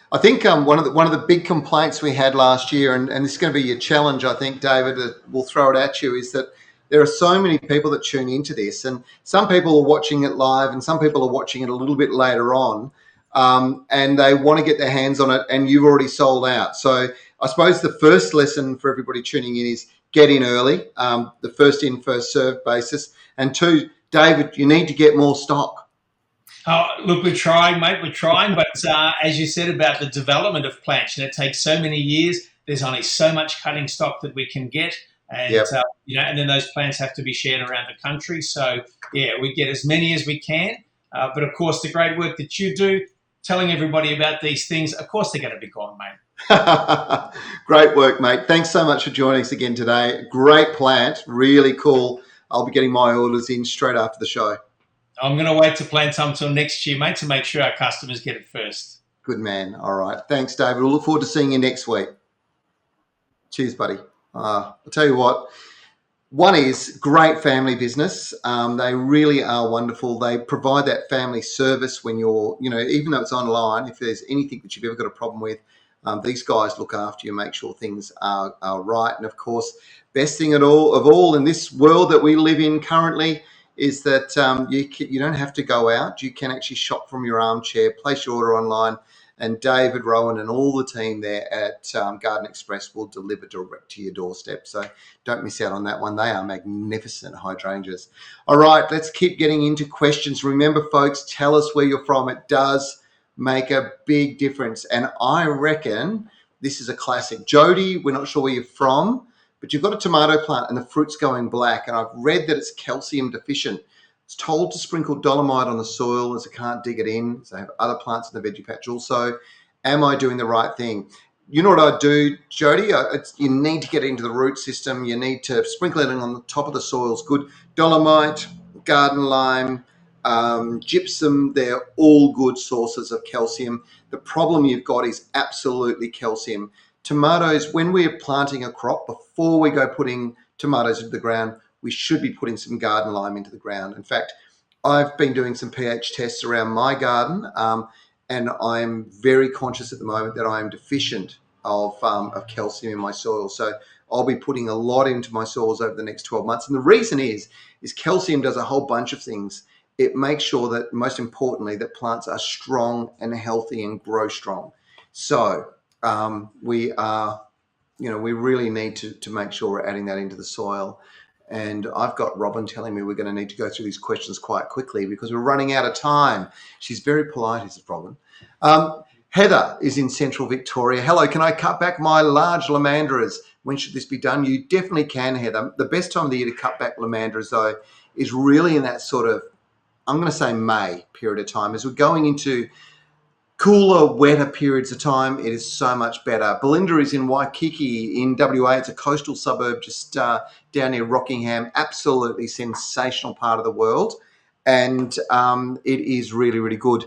I think one of the big complaints we had last year, and this is going to be your challenge, I think, David, we'll throw it at you, is that there are so many people that tune into this, and some people are watching it live, and some people are watching it a little bit later on, and they want to get their hands on it, and you've already sold out. So I suppose the first lesson for everybody tuning in is get in early, the first in, first served basis, and two, David, you need to get more stock. Look, we're trying, mate. We're trying, but as you said about the development of plants, it takes so many years. There's only so much cutting stock that we can get, and and then those plants have to be shared around the country. So yeah, we get as many as we can. But of course, the great work that you do, telling everybody about these things, of course they're going to be gone, mate. Great work, mate. Thanks so much for joining us again today. Great plant, really cool. I'll be getting my orders in straight after the show. I'm going to wait to plant some till next year, mate, to make sure our customers get it first. Good man. All right. Thanks, David. We'll look forward to seeing you next week. Cheers, buddy. I'll tell you what. One is great family business. They really are wonderful. They provide that family service when you're, even though it's online, if there's anything that you've ever got a problem with, these guys look after you, make sure things are right. And of course, best thing of all in this world that we live in currently is that you don't have to go out. You can actually shop from your armchair, place your order online, and David, Rowan, and all the team there at Garden Express will deliver direct to your doorstep. So don't miss out on that one. They are magnificent hydrangeas. All right, let's keep getting into questions. Remember, folks, tell us where you're from. It does make a big difference. And I reckon this is a classic. Jody, we're not sure where you're from, but you've got a tomato plant and the fruit's going black. And I've read that it's calcium deficient. It's told to sprinkle dolomite on the soil as it can't dig it in. So I have other plants in the veggie patch also. Am I doing the right thing? You know what I do, Jody? You need to get into the root system. You need to sprinkle it on the top of the soils. Good dolomite, garden lime, gypsum, they're all good sources of calcium. The problem you've got is absolutely calcium. Tomatoes, when we're planting a crop, before we go putting tomatoes into the ground, we should be putting some garden lime into the ground. In fact, I've been doing some pH tests around my garden, and I'm very conscious at the moment that I am deficient of calcium in my soil. So I'll be putting a lot into my soils over the next 12 months. And the reason is calcium does a whole bunch of things. It makes sure that, most importantly, that plants are strong and healthy and grow strong. So we really need to make sure we're adding that into the soil. And I've got Robin telling me we're going to need to go through these questions quite quickly because we're running out of time. She's very polite, is Robin. Heather is in Central Victoria. Hello, can I cut back my large Lamandras? When should this be done? You definitely can, Heather. The best time of the year to cut back Lamandras, though, is really in that sort of, I'm going to say May period of time. As we're going into cooler, wetter periods of time, it is so much better. Belinda is in Waikiki in WA. It's a coastal suburb just down near Rockingham. Absolutely sensational part of the world. And it is really, really good.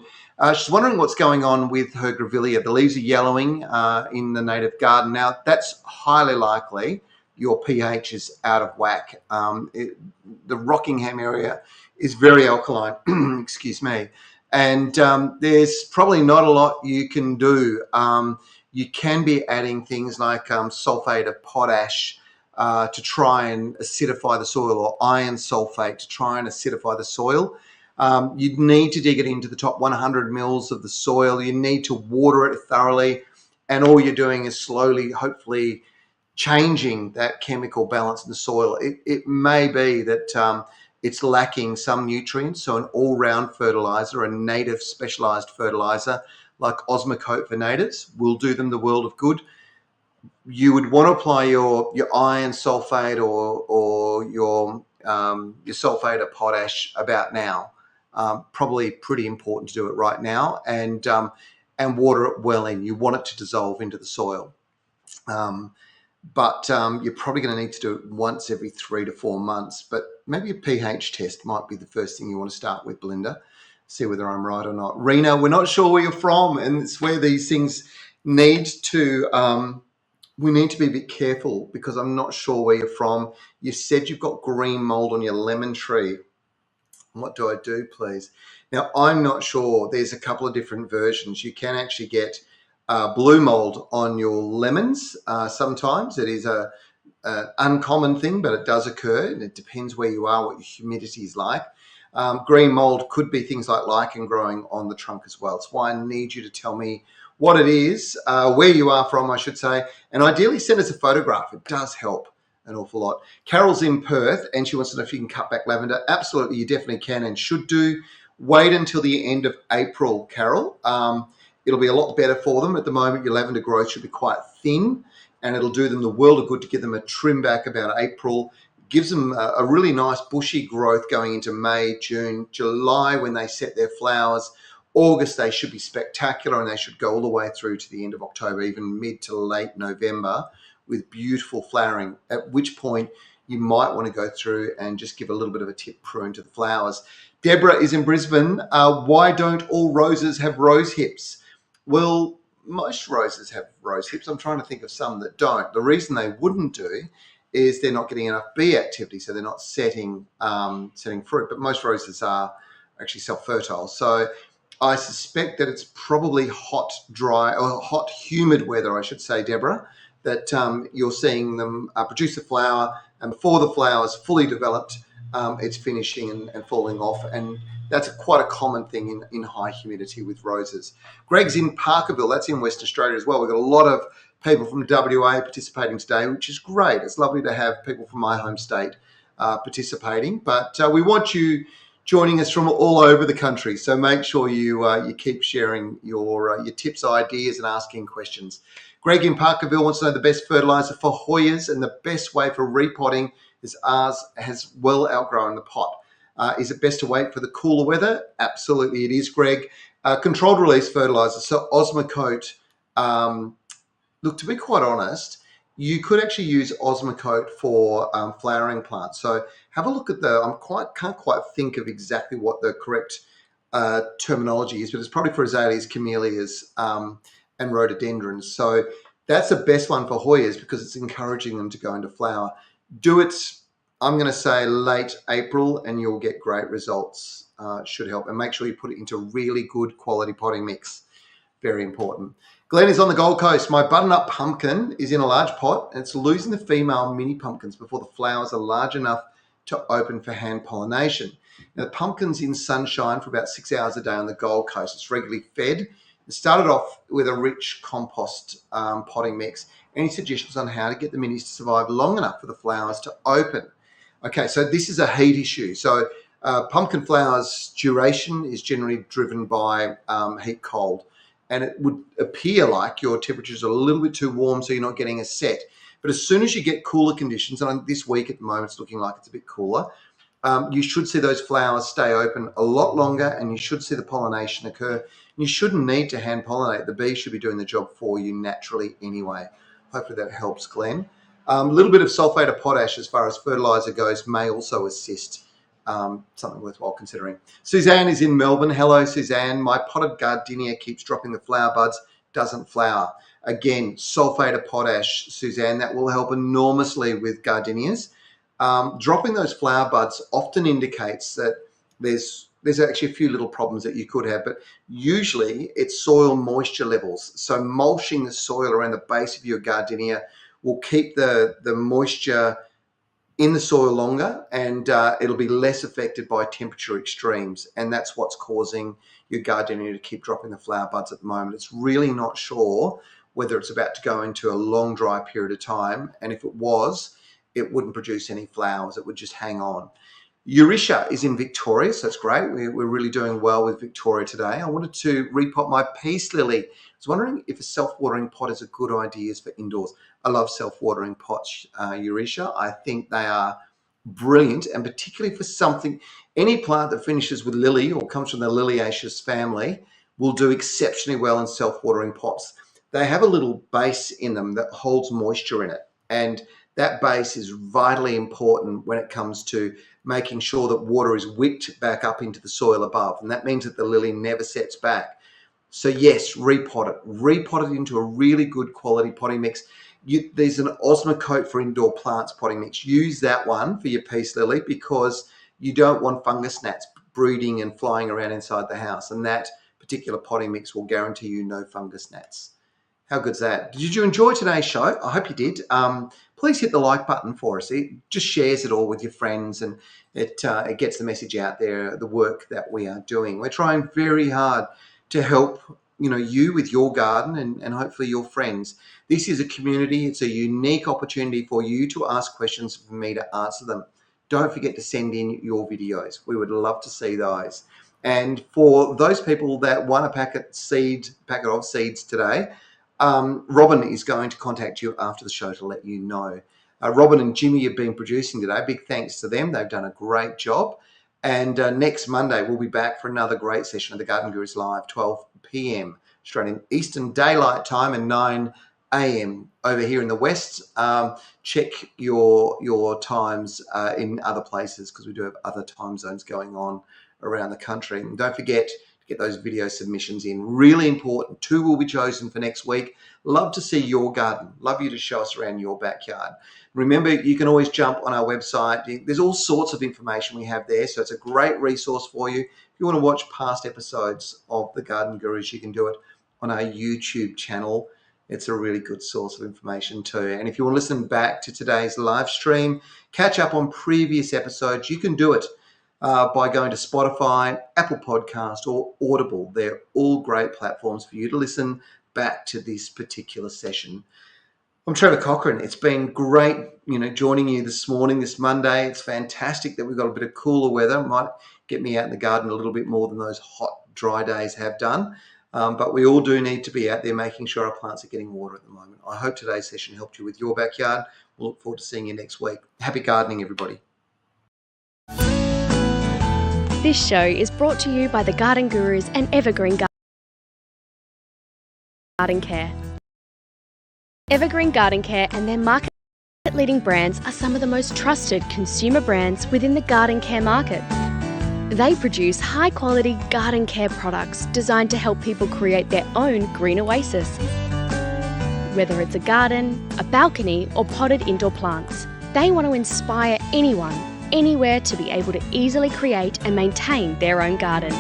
She's wondering what's going on with her grevillea. The leaves are yellowing in the native garden. Now, that's highly likely your pH is out of whack. The Rockingham area is very alkaline, excuse me. And there's probably not a lot you can do. You can be adding things like sulfate of potash to try and acidify the soil, or iron sulfate to try and acidify the soil. You'd need to dig it into the top 100 mils of the soil. You need to water it thoroughly. And all you're doing is slowly, hopefully, changing that chemical balance in the soil. It may be that it's lacking some nutrients, so an all-round fertilizer, a native specialised fertilizer like Osmocote for natives will do them the world of good. You would want to apply your iron sulfate or your sulfate of potash about now. Probably pretty important to do it right now, and water it well in. You want it to dissolve into the soil. But you're probably going to need to do it once every 3 to 4 months. But maybe a pH test might be the first thing you want to start with, Belinda. See whether I'm right or not. Rena, we're not sure where you're from, and it's where these things need to. We need to be a bit careful because I'm not sure where you're from. You said you've got green mold on your lemon tree. What do I do, please? Now, I'm not sure. There's a couple of different versions. You can actually get blue mold on your lemons. Sometimes it is an uncommon thing, but it does occur, and it depends where you are, what your humidity is like. Green mold could be things like lichen growing on the trunk as well. It's why I need you to tell me what it is, where you are from, I should say, and ideally send us a photograph. It does help an awful lot. Carol's in Perth, and she wants to know if you can cut back lavender. Absolutely, you definitely can and should do. Wait until the end of April, Carol. It'll be a lot better for them. At the moment, your lavender growth should be quite thin, and it'll do them the world of good to give them a trim back about April. Gives them a really nice bushy growth going into May, June, July when they set their flowers. August, they should be spectacular, and they should go all the way through to the end of October, even mid to late November, with beautiful flowering, at which point you might want to go through and just give a little bit of a tip prune to the flowers. Deborah is in Brisbane. Why don't all roses have rose hips? Well, most roses have rose hips. I'm trying to think of some that don't. The reason they wouldn't do is they're not getting enough bee activity, so they're not setting fruit. But most roses are actually self-fertile. So I suspect that it's probably hot, dry, or hot, humid weather, I should say, Deborah, that you're seeing them produce a flower, and before the flower is fully developed, it's finishing and falling off. And that's quite a common thing in high humidity with roses. Greg's in Parkerville. That's in Western Australia as well. We've got a lot of people from WA participating today, which is great. It's lovely to have people from my home state participating. But we want you joining us from all over the country. So make sure you keep sharing your tips, ideas, and asking questions. Greg in Parkerville wants to know the best fertilizer for Hoyas and the best way for repotting, as ours has well outgrown the pot. Is it best to wait for the cooler weather? Absolutely it is, Greg. Controlled release fertilizer, so Osmocote. Look, to be quite honest, you could actually use Osmocote for flowering plants. So have a look at can't quite think of exactly what the correct terminology is, but it's probably for azaleas, camellias, and rhododendrons. So that's the best one for Hoyas because it's encouraging them to go into flower. Do it, I'm going to say, late April, and you'll get great results. Should help. And make sure you put it into really good quality potting mix. Very important. Glenn is on the Gold Coast. My butternut pumpkin is in a large pot, and it's losing the female mini pumpkins before the flowers are large enough to open for hand pollination. Now, the pumpkin's in sunshine for about 6 hours a day on the Gold Coast. It's regularly fed. It started off with a rich compost potting mix. Any suggestions on how to get the minis to survive long enough for the flowers to open? Okay, so this is a heat issue. So pumpkin flowers duration is generally driven by heat cold. And it would appear like your temperatures are a little bit too warm, so you're not getting a set. But as soon as you get cooler conditions, and this week at the moment it's looking like it's a bit cooler, you should see those flowers stay open a lot longer, and you should see the pollination occur. You shouldn't need to hand pollinate. The bees should be doing the job for you naturally anyway. Hopefully that helps, Glenn. A little bit of sulfate of potash as far as fertilizer goes may also assist. Something worthwhile considering. Suzanne is in Melbourne. Hello, Suzanne. My potted gardenia keeps dropping the flower buds, doesn't flower. Again, sulfate of potash, Suzanne, that will help enormously with gardenias. Dropping those flower buds often indicates that there's actually a few little problems that you could have, but usually it's soil moisture levels. So mulching the soil around the base of your gardenia will keep the moisture in the soil longer, and it'll be less affected by temperature extremes. And that's what's causing your gardenia to keep dropping the flower buds at the moment. It's really not sure whether it's about to go into a long dry period of time. And if it was, it wouldn't produce any flowers. It would just hang on. Euretia is in Victoria, so that's great. We're really doing well with Victoria today. I wanted to repot my peace lily. I was wondering if a self-watering pot is a good idea for indoors. I love self-watering pots, Euretia. I think they are brilliant, and particularly for something, any plant that finishes with lily or comes from the liliaceous family will do exceptionally well in self-watering pots. They have a little base in them that holds moisture in it, and that base is vitally important when it comes to making sure that water is whipped back up into the soil above, and that means that the lily never sets back. So yes, repot it into a really good quality potting mix. There's an Osmocote for indoor plants potting mix. Use that one for your peace lily, because you don't want fungus gnats breeding and flying around inside the house, and that particular potting mix will guarantee you no fungus gnats. How good's that? Did you enjoy today's show? I hope you did. Please hit the like button for us. It just shares it all with your friends, and it gets the message out there, the work that we are doing. We're trying very hard to help you with your garden and hopefully your friends. This is a community. It's a unique opportunity for you to ask questions, for me to answer them. Don't forget to send in your videos. We would love to see those. And for those people that want a packet of seeds today, Robin is going to contact you after the show to let you know. Robin and Jimmy have been producing today. Big thanks to them. They've done a great job. And next Monday, we'll be back for another great session of the Garden Gurus Live, 12 p.m. Australian Eastern Daylight Time and 9 a.m. over here in the West. Check your times in other places, because we do have other time zones going on around the country. And don't forget, get those video submissions in. Really important. 2 will be chosen for next week. Love to see your garden. Love you to show us around your backyard. Remember, you can always jump on our website. There's all sorts of information we have there, so it's a great resource for you. If you want to watch past episodes of The Garden Gurus, you can do it on our YouTube channel. It's a really good source of information too. And if you want to listen back to today's live stream, catch up on previous episodes, you can do it by going to Spotify, Apple Podcast, or Audible. They're all great platforms for you to listen back to this particular session. I'm Trevor Cochrane. It's been great, joining you this morning, this Monday. It's fantastic that we've got a bit of cooler weather. Might get me out in the garden a little bit more than those hot, dry days have done. But we all do need to be out there making sure our plants are getting water at the moment. I hope today's session helped you with your backyard. We'll look forward to seeing you next week. Happy gardening, everybody. This show is brought to you by the Garden Gurus and Evergreen Garden Care. Evergreen Garden Care and their market-leading brands are some of the most trusted consumer brands within the garden care market. They produce high-quality garden care products designed to help people create their own green oasis. Whether it's a garden, a balcony, or potted indoor plants, they want to inspire anyone, anywhere to be able to easily create and maintain their own garden.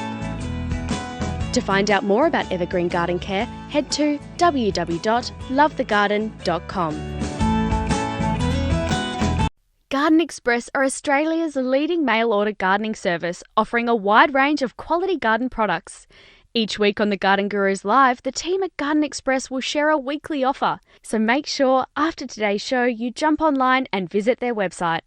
To find out more about Evergreen Garden Care, head to www.lovethegarden.com. Garden Express are Australia's leading mail order gardening service, offering a wide range of quality garden products. Each week on the Garden Gurus Live, the team at Garden Express will share a weekly offer. So make sure after today's show you jump online and visit their website.